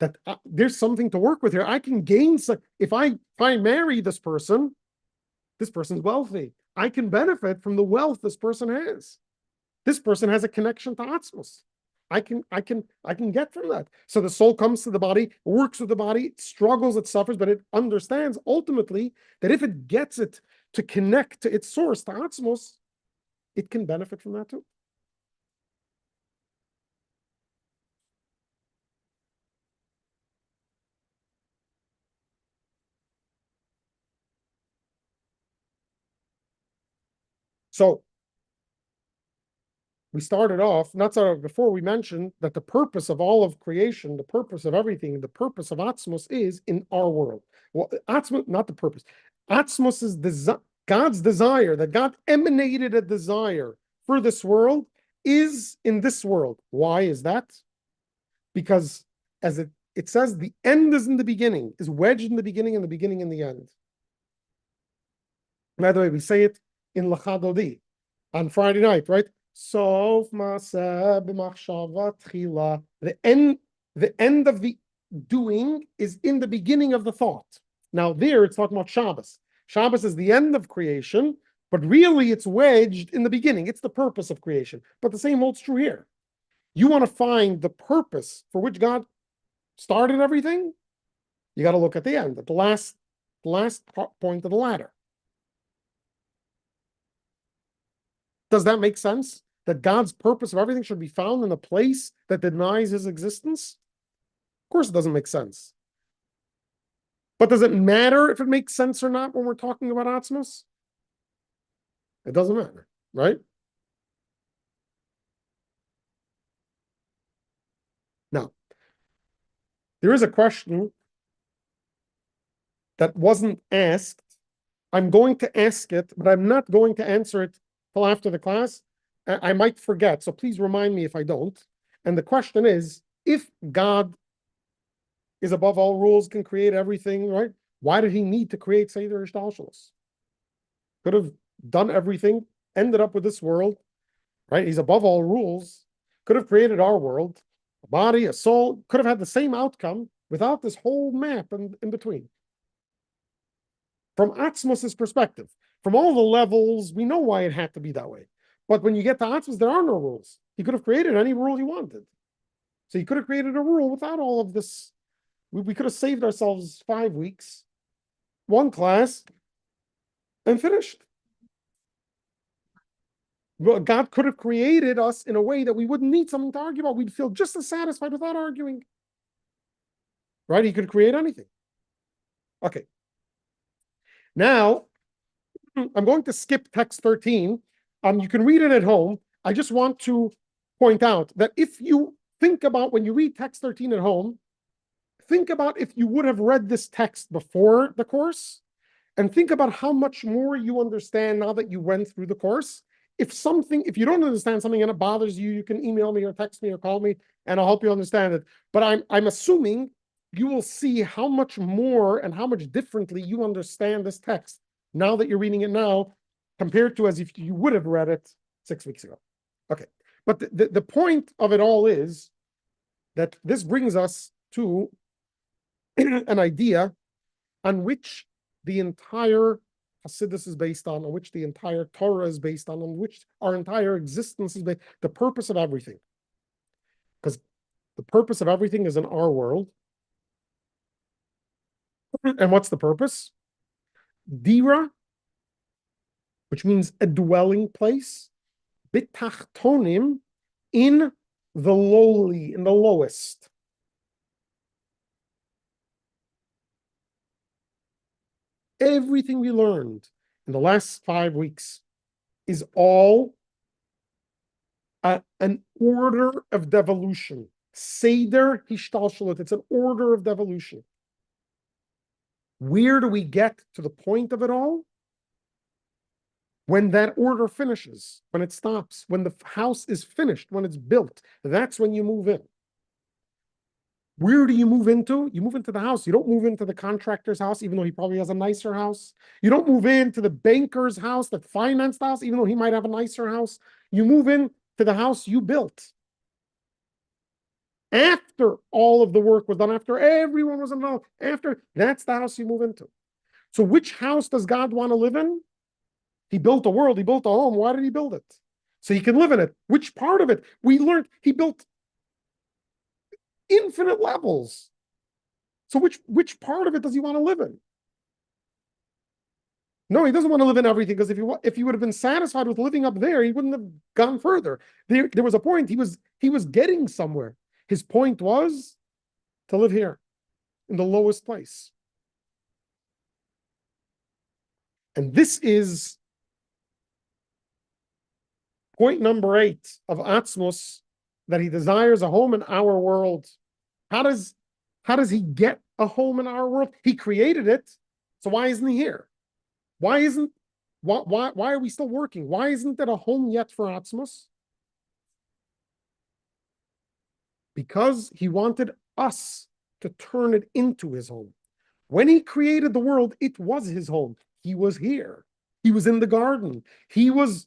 that there's something to work with here. I can gain some. If I marry this person's wealthy. I can benefit from the wealth this person has. This person has a connection to Atzmos. I can get from that. So the soul comes to the body, works with the body, it struggles, it suffers, but it understands ultimately that if it gets it to connect to its source, to Atzmos, it can benefit from that too. So we started off, before we mentioned that the purpose of all of creation, the purpose of everything, the purpose of Atzmos is in our world. Well, Atzmos, not the purpose. Atzmos is God's desire, that God emanated a desire for this world is in this world. Why is that? Because as it says, the end is in the beginning, is wedged in the beginning and the beginning in the end. By the way, we say it in Lachadodi on Friday night, right? Sof Maaseh b'machshava tchila. The end of the doing is in the beginning of the thought. Now there it's talking about Shabbos. Shabbos is the end of creation, but really it's wedged in the beginning. It's the purpose of creation. But the same holds true here. You want to find the purpose for which God started everything, you got to look at the end, at the last point of the ladder. Does that make sense? That God's purpose of everything should be found in a place that denies his existence? Of course, it doesn't make sense. But does it matter if it makes sense or not when we're talking about Atzmos? It doesn't matter, right? There is a question that wasn't asked. I'm going to ask it, but I'm not going to answer it till after the class. I might forget, so please remind me if I don't. And the question is, if God is above all rules, can create everything, right? Why did he need to create Seder Ishtalshalos? Could have done everything, ended up with this world, right? He's above all rules, could have created our world, a body, a soul, could have had the same outcome without this whole map in between. From Atzmos' perspective, from all the levels, we know why it had to be that way. But when you get to Atzmos, there are no rules. He could have created any rule he wanted. So he could have created a rule without all of this. We could have saved ourselves 5 weeks, one class, and finished. Well, God could have created us in a way that we wouldn't need something to argue about. We'd feel just as satisfied without arguing. Right? He could create anything. Okay. Now, I'm going to skip text 13. You can read it at home. I just want to point out that if you think about when you read text 13 at home, think about if you would have read this text before the course, and think about how much more you understand now that you went through the course. If you don't understand something and it bothers you, you can email me or text me or call me and I'll help you understand it. But I'm assuming you will see how much more and how much differently you understand this text now that you're reading it now compared to as if you would have read it 6 weeks ago. Okay, but the point of it all is that this brings us to an idea on which the entire Hasidus is based on which the entire Torah is based on which our entire existence is based, the purpose of everything. Because the purpose of everything is in our world. And what's the purpose? Dira, which means a dwelling place, bitachtonim, in the lowly, in the lowest. Everything we learned in the last 5 weeks is all an order of devolution. Seder hishtalshalut. It's an order of devolution. Where do we get to the point of it all? When that order finishes, when it stops, when the house is finished, when it's built, that's when you move in. Where do you move into? You move into the house. You don't move into the contractor's house, even though he probably has a nicer house. You don't move into the banker's house that financed the house, even though he might have a nicer house. You move in to the house you built. After all of the work was done, after everyone was involved, that's the house you move into. So which house does God want to live in? He built a world, he built a home. Why did he build it? So he can live in it. Which part of it? We learned he built infinite levels. So which part of it does he want to live in? No, he doesn't want to live in everything, because if he would have been satisfied with living up there, he wouldn't have gone further. There was a point he was getting somewhere. His point was to live here in the lowest place. And this is point number 8 of Atzmos, that he desires a home in our world. How does he get a home in our world? He created it, so why isn't he here? Why are we still working? Why isn't it a home yet for Atzmos? Because he wanted us to turn it into his home. When he created the world, it was his home. He was here. He was in the garden. He was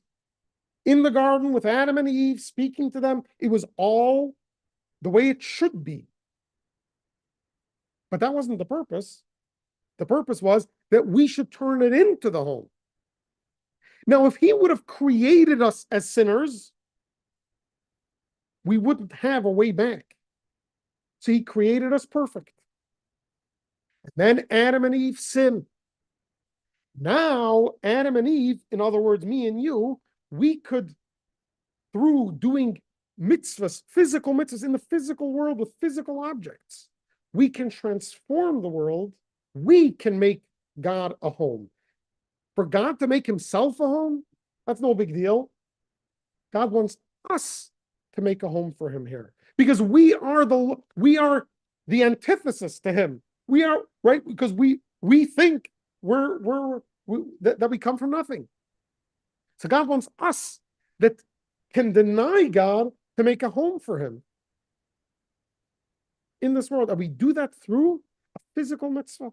in the garden with Adam and Eve, speaking to them. It was all the way it should be. But that wasn't the purpose. The purpose was that we should turn it into the home. Now, if he would have created us as sinners, we wouldn't have a way back. So he created us perfect. And then Adam and Eve sin. Now, Adam and Eve, in other words, me and you, we could, through doing mitzvahs, physical mitzvahs in the physical world with physical objects, we can transform the world. We can make God a home. For God to make himself a home, that's no big deal. God wants us to make a home for him here, because we are the antithesis to him. We are, right, because we think that we come from nothing. So God wants us that can deny God to make a home for him in this world. And we do that through a physical mitzvah.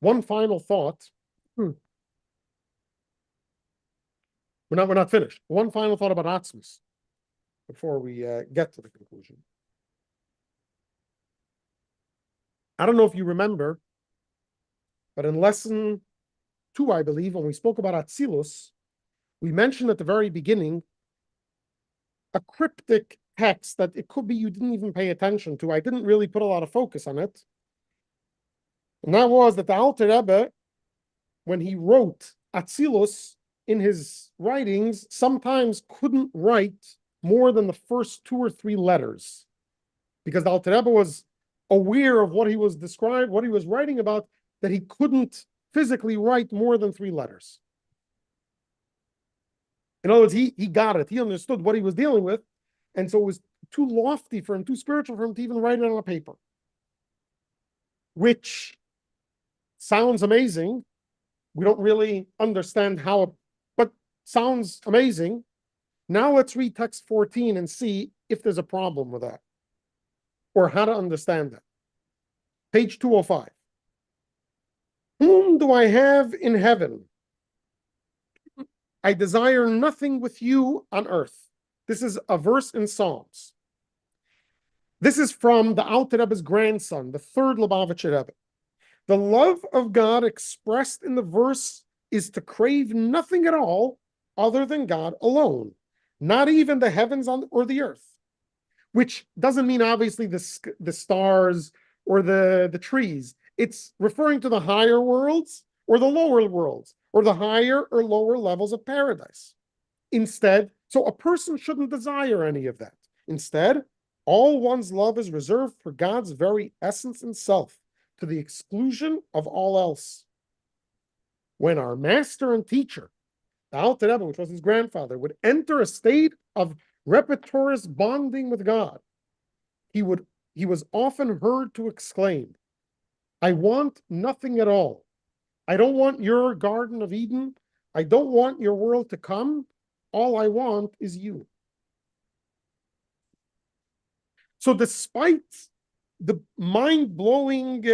One final thought. We're not finished. One final thought about Atzmus before we get to the conclusion. I don't know if you remember, but in lesson 2, I believe, when we spoke about Atzilus, we mentioned at the very beginning a cryptic text that it could be you didn't even pay attention to. I didn't really put a lot of focus on it. And that was that the Alter Rebbe, when he wrote Atzilus in his writings, sometimes couldn't write more than the first 2 or 3 letters, because the Alter Rebbe was aware of what he was writing about, that he couldn't physically write more than 3 letters. In other words, he got it. He understood what he was dealing with, and so it was too lofty for him, too spiritual for him to even write it on a paper, which sounds amazing. We don't really understand how, but sounds amazing. Now let's read text 14 and see if there's a problem with that, or how to understand that. Page 205. Whom do I have in heaven? I desire nothing with you on earth. This is a verse in Psalms. This is from the Alter Rebbe's grandson, the 3rd Lubavitcher Rebbe. The love of God expressed in the verse is to crave nothing at all other than God alone, not even the heavens or the earth, which doesn't mean obviously the stars or the trees. It's referring to the higher worlds or the lower worlds, or the higher or lower levels of paradise. Instead, so a person shouldn't desire any of that. Instead, all one's love is reserved for God's very essence and self, to the exclusion of all else. When our master and teacher, the Alter Rebbe, which was his grandfather, would enter a state of repetitious bonding with God, he was often heard to exclaim, I want nothing at all. I don't want your Garden of Eden. I don't want your world to come. All I want is you. So despite the mind-blowing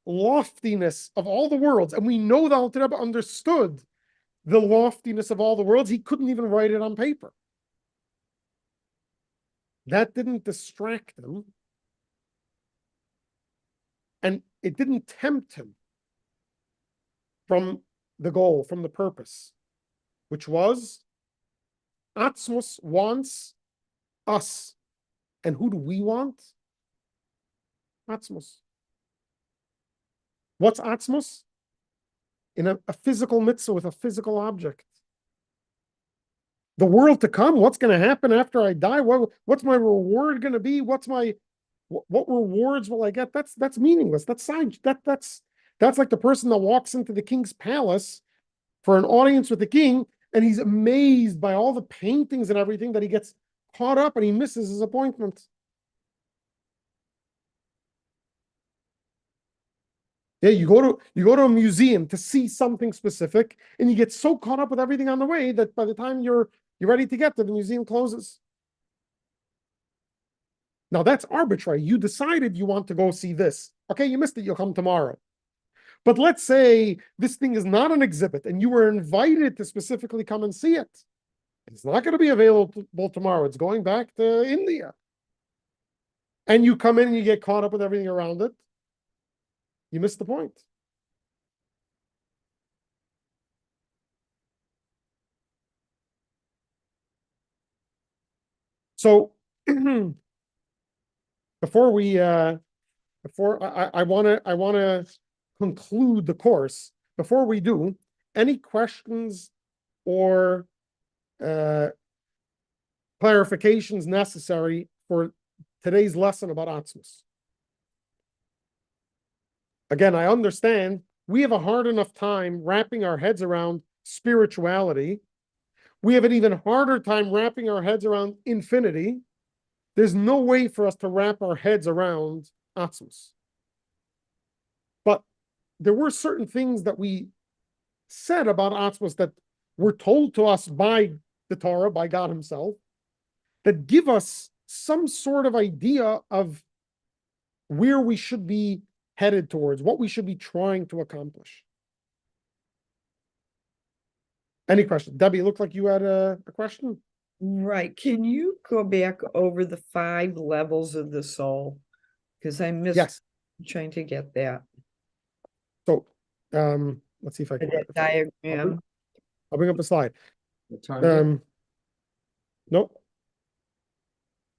loftiness of all the worlds, and we know the Alter Rebbe understood the loftiness of all the worlds, he couldn't even write it on paper. That didn't distract him, and it didn't tempt him from the goal, from the purpose, which was Atzmus wants us. And who do we want? Atzmus. What's Atzmus? In a physical mitzvah with a physical object. The world to come, what's going to happen after I die? What's my reward going to be? What rewards will I get? That's meaningless. That's like the person that walks into the king's palace for an audience with the king, and he's amazed by all the paintings and everything, that he gets caught up and he misses his appointment. Yeah, you go to a museum to see something specific, and you get so caught up with everything on the way that by the time you're ready to get there, the museum closes. Now that's arbitrary. You decided you want to go see this. Okay, you missed it, you'll come tomorrow. But let's say this thing is not an exhibit and you were invited to specifically come and see it. It's not going to be available tomorrow. It's going back to India. And you come in and you get caught up with everything around it. You missed the point. So before I want to conclude the course. Before we do, any questions or clarifications necessary for today's lesson about Atzmus? Again, I understand we have a hard enough time wrapping our heads around spirituality we have an even harder time wrapping our heads around infinity. There's no way for us to wrap our heads around Atzmus. But there were certain things that we said about Atzmus that were told to us by the Torah, by God himself, that give us some sort of idea of where we should be headed towards, what we should be trying to accomplish. Any questions? Debbie, it looked like you had a question. Right, can you go back over the 5 levels of the soul? Because I missed Yes. trying to get that, So, let's see if I can. that diagram. I'll bring up the slide. The target. Nope.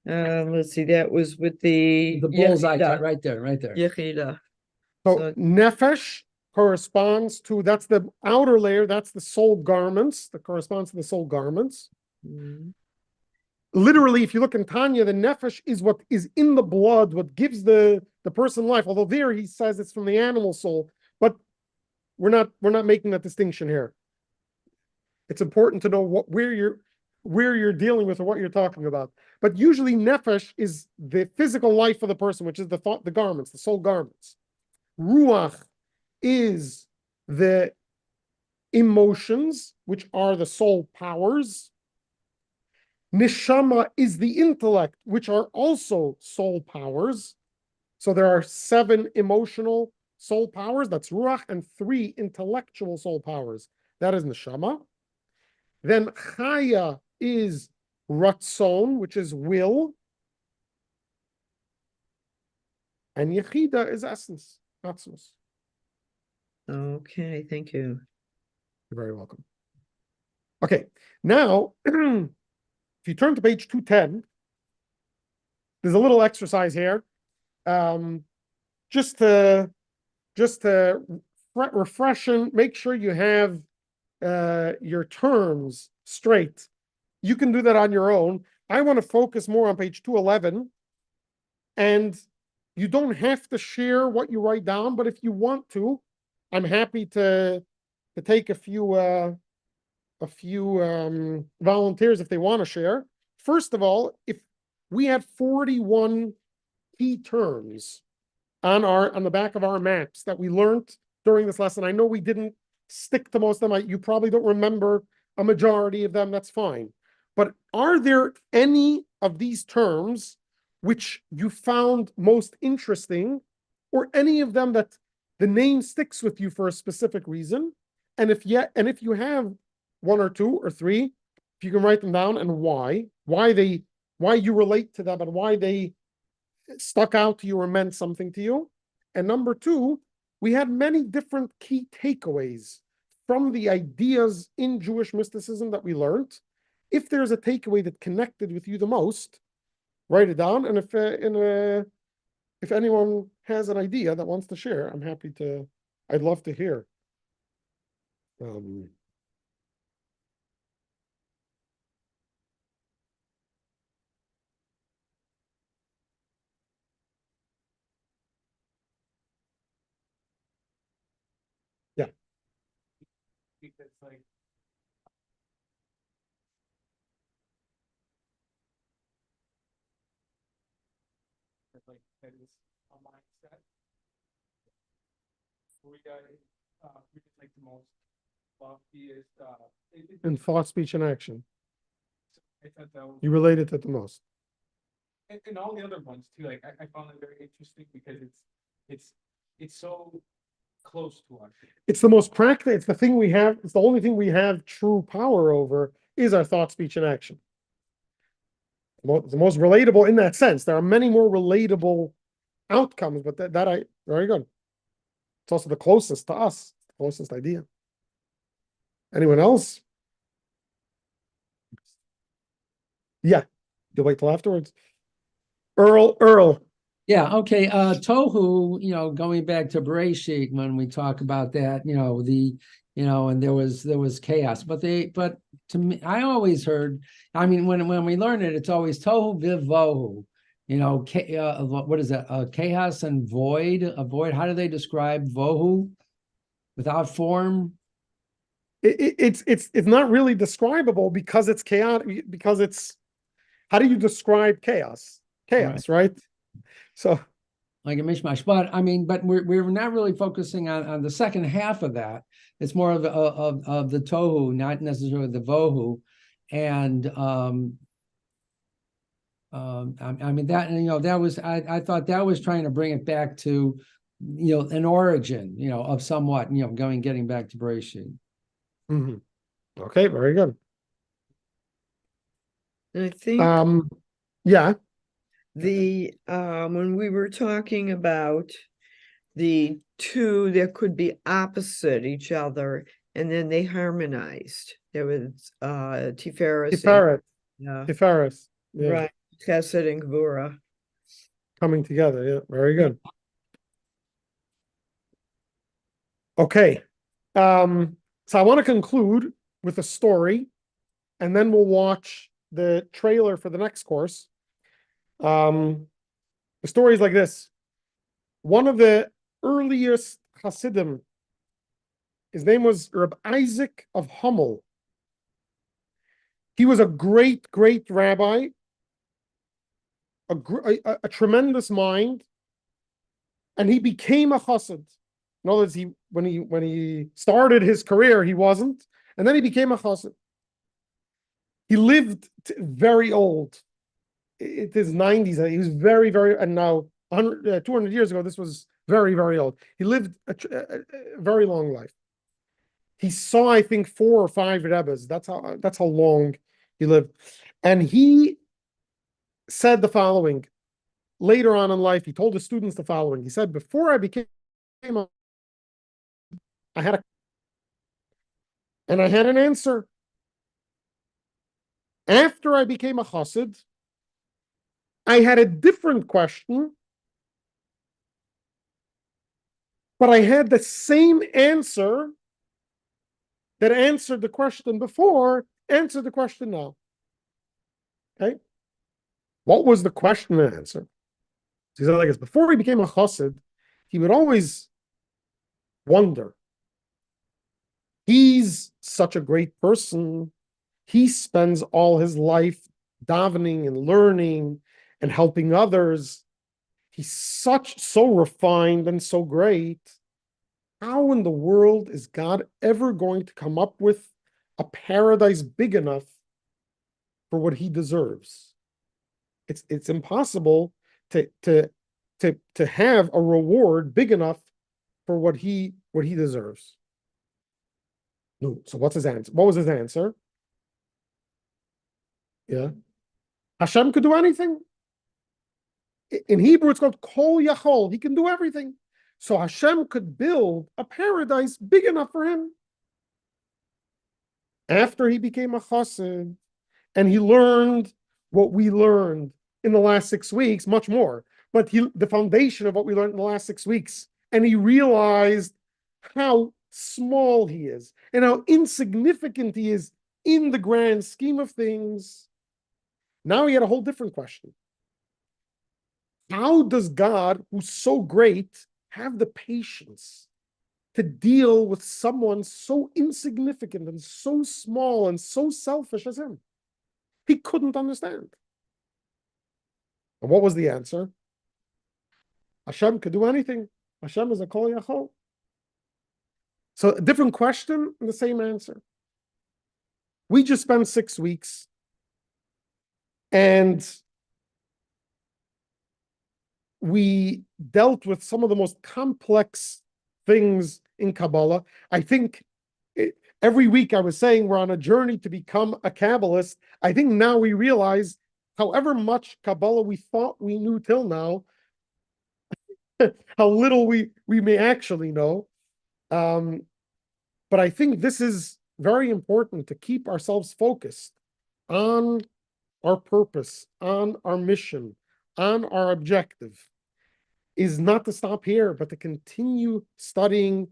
Let's see, that was with the. The bullseye Yechida. cut right there, right there. Yechida. So So- nefesh corresponds to, that's the outer layer, that's the soul garments, that corresponds to the soul garments. Mhm. Literally, if you look in Tanya, the nefesh is what is in the blood, what gives the person life. Although there he says it's from the animal soul, but we're not making that distinction here. It's important to know where you're dealing with or what you're talking about. But usually nefesh is the physical life of the person, which is the thought, the garments, the soul garments. Ruach is the emotions, which are the soul powers. Neshama is the intellect, which are also soul powers. So there are 7 emotional soul powers, that's Ruach, and 3 intellectual soul powers. That is Neshama. Then Chaya is Ratzon, which is will. And Yechida is essence, Atzmus. Okay, thank you. You're very welcome. Okay, now, if you turn to page 210, there's a little exercise here. Just to refresh and make sure you have your terms straight. You can do that on your own. I want to focus more on page 211. And you don't have to share what you write down, but if you want to, I'm happy to take a few volunteers if they want to share. First of all, if we had 41 key terms on the back of our maps that we learned during this lesson, I know we didn't stick to most of them. You probably don't remember a majority of them. That's fine. But are there any of these terms which you found most interesting, or any of them that the name sticks with you for a specific reason? And if you have 1 or 2 or 3, if you can write them down and why you relate to them and why they stuck out to you or meant something to you. And number 2, we had many different key takeaways from the ideas in Jewish mysticism that we learned. If there's a takeaway that connected with you the most, write it down. And if anyone has an idea that wants to share, I'd love to hear. Yeah. Because like that is a mindset. We just like the most loftiest In thought, speech, and action, I thought that was, you related to it the most. and all the other ones too, like I found it very interesting because it's so close to us. It's the most practical, it's the thing we have, it's the only thing we have true power over is our thought, speech, and action. The most relatable in that sense. There are many more relatable outcomes, but very good. It's also the closest to us, the closest idea. Anyone else? Yeah, you'll wait till afterwards. Earl. Yeah, okay. Tohu, going back to Bereshit when we talk about that, and there was chaos. But to me, I always heard, when we learn it, it's always Tohu Vivohu. What is that? Chaos and void. A void. How do they describe Vohu? Without form. it's not really describable because it's chaotic, because it's, how do you describe chaos? Chaos, right? So, like a mishmash. But I mean, but we're not really focusing on the second half of that. It's more of the tohu, not necessarily the vohu, and I mean that, you know, that was, I thought that was trying to bring it back to, you know, an origin, you know, of somewhat, you know, getting back to Bereshit. mhm. Okay, very good. And I think Yeah, when we were talking about the two that could be opposite each other, and then they harmonized. There was Tiferes. Tiferet, Yeah, Tiferes, yeah, right. Chesed and Gvura. coming together. Yeah, very good. Okay, so I want to conclude with a story, and then we'll watch the trailer for the next course. The story is like this. One of the earliest Hasidim, his name was Reb Isaac of Hummel. He was a great, great rabbi, a tremendous mind, and he became a Chassid. In other words, when he started his career, he wasn't, and then he became a Chassid. He lived very old. It is 90s. He was very, very, and now 200 years ago, this was very, very old. He lived a very long life. He saw, I think, 4 or 5 Rebbes. That's how long he lived. And he said the following. Later on in life, he told his students the following. He said, before I became I had an answer. After I became a chassid, I had a different question, but I had the same answer that answered the question before, answered the question now. Okay? What was the question and answer? He said, like this, before he became a chassid, he would always wonder, he's such a great person. He spends all his life davening and learning and helping others. He's so refined and so great. How in the world is God ever going to come up with a paradise big enough for what he deserves? It's impossible to have a reward big enough for what he deserves. No. So what's his answer? What was his answer? Yeah. Hashem could do anything. In Hebrew, it's called Kol Yachol. He can do everything. So Hashem could build a paradise big enough for him. After he became a chassid, and he learned what we learned in the last 6 weeks, much more, but the foundation of what we learned in the last 6 weeks, and he realized how small he is and how insignificant he is in the grand scheme of things. Now he had a whole different question. How does God, who's so great, have the patience to deal with someone so insignificant and so small and so selfish as him? He couldn't understand. And what was the answer? Hashem could do anything. Hashem is a Kol Yachol. So a different question and the same answer. We just spent 6 weeks and we dealt with some of the most complex things in Kabbalah. I think every week I was saying we're on a journey to become a Kabbalist. I think now we realize, however much Kabbalah we thought we knew till now, how little we may actually know. But I think this is very important to keep ourselves focused on our purpose, on our mission, on our objective, is not to stop here, but to continue studying.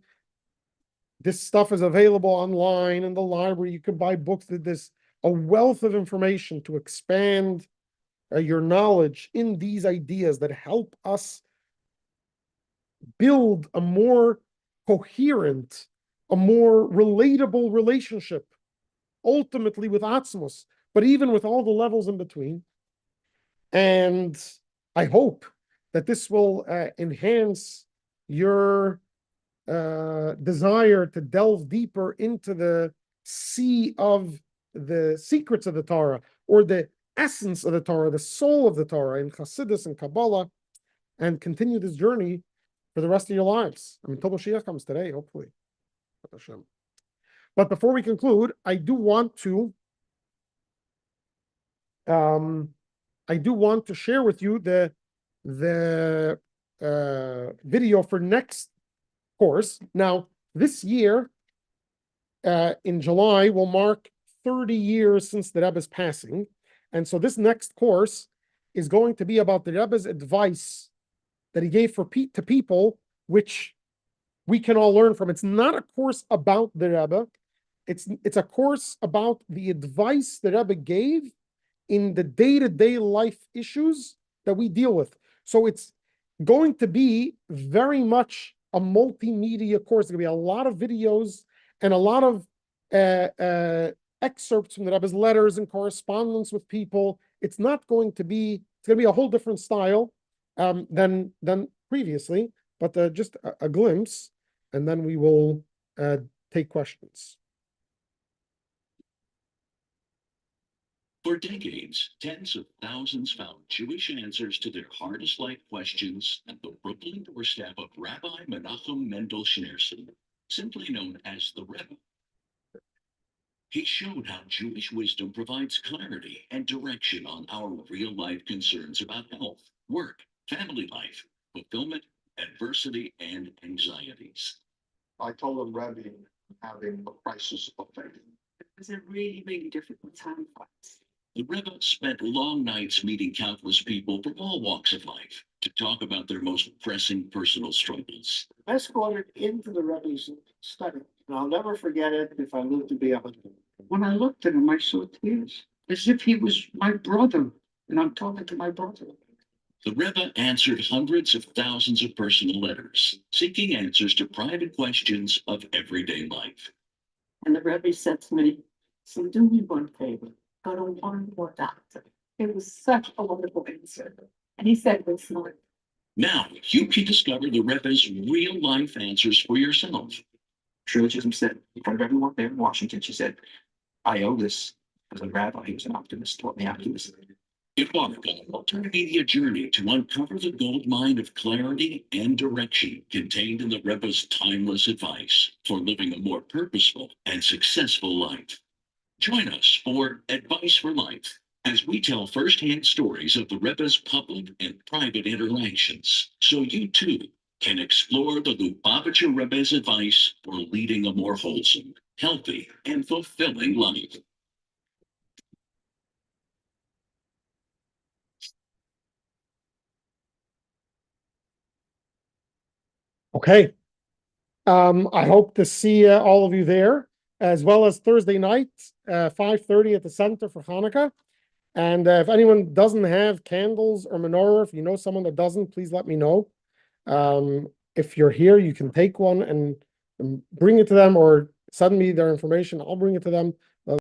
This stuff is available online in the library. You can buy books. There's a wealth of information to expand your knowledge in these ideas that help us build a more coherent a more relatable relationship, ultimately with Atzmos, but even with all the levels in between. And I hope that this will enhance your desire to delve deeper into the sea of the secrets of the Torah, or the essence of the Torah, the soul of the Torah in Chassidus and Kabbalah, and continue this journey for the rest of your lives. I mean, until Mashiach comes today, hopefully. But before we conclude, I do want to share with you the video for next course. Now, this year, in July, will mark 30 years since the Rebbe's passing. And so this next course is going to be about the Rebbe's advice that he gave to people, which we can all learn from. It's not a course about the Rebbe. It's a course about the advice the Rebbe gave in the day-to-day life issues that we deal with. So it's going to be very much a multimedia course. There's going to be a lot of videos and a lot of excerpts from the Rebbe's letters and correspondence with people. It's going to be a whole different style than previously, but just a glimpse, and then we will take questions. For decades, tens of thousands found Jewish answers to their hardest life questions at the Brooklyn doorstep of Rabbi Menachem Mendel Schneerson, simply known as the Rebbe. He showed how Jewish wisdom provides clarity and direction on our real-life concerns about health, work, family life, fulfillment, adversity, and anxieties. I told him, Rebbe, having a crisis of faith. It was a really, really difficult time for us. The Rebbe spent long nights meeting countless people from all walks of life to talk about their most pressing personal struggles. I escorted into the Rebbe's study, and I'll never forget it if I live to be 100. When I looked at him, I saw tears, as if he was my brother, and I'm talking to my brother. The Rebbe answered hundreds of thousands of personal letters, seeking answers to private questions of everyday life. And the Rebbe said to me, so do me one favor, go to one more doctor. It was such a wonderful answer. And he said, it's not. Now you can discover the Rebbe's real-life answers for yourself. Shirley Chisholm said in front of everyone there in Washington, she said, I owe this as a rabbi. He was an optimist, taught me optimism. Embark on a multimedia journey to uncover the gold mine of clarity and direction contained in the Rebbe's timeless advice for living a more purposeful and successful life. Join us for Advice for Life as we tell firsthand stories of the Rebbe's public and private interactions, so you too can explore the Lubavitcher Rebbe's advice for leading a more wholesome, healthy, and fulfilling life. Okay. I hope to see all of you there, as well as Thursday night, 5:30 at the Center for Hanukkah. And if anyone doesn't have candles or menorah, if you know someone that doesn't, please let me know. If you're here, you can take one and bring it to them, or send me their information. I'll bring it to them.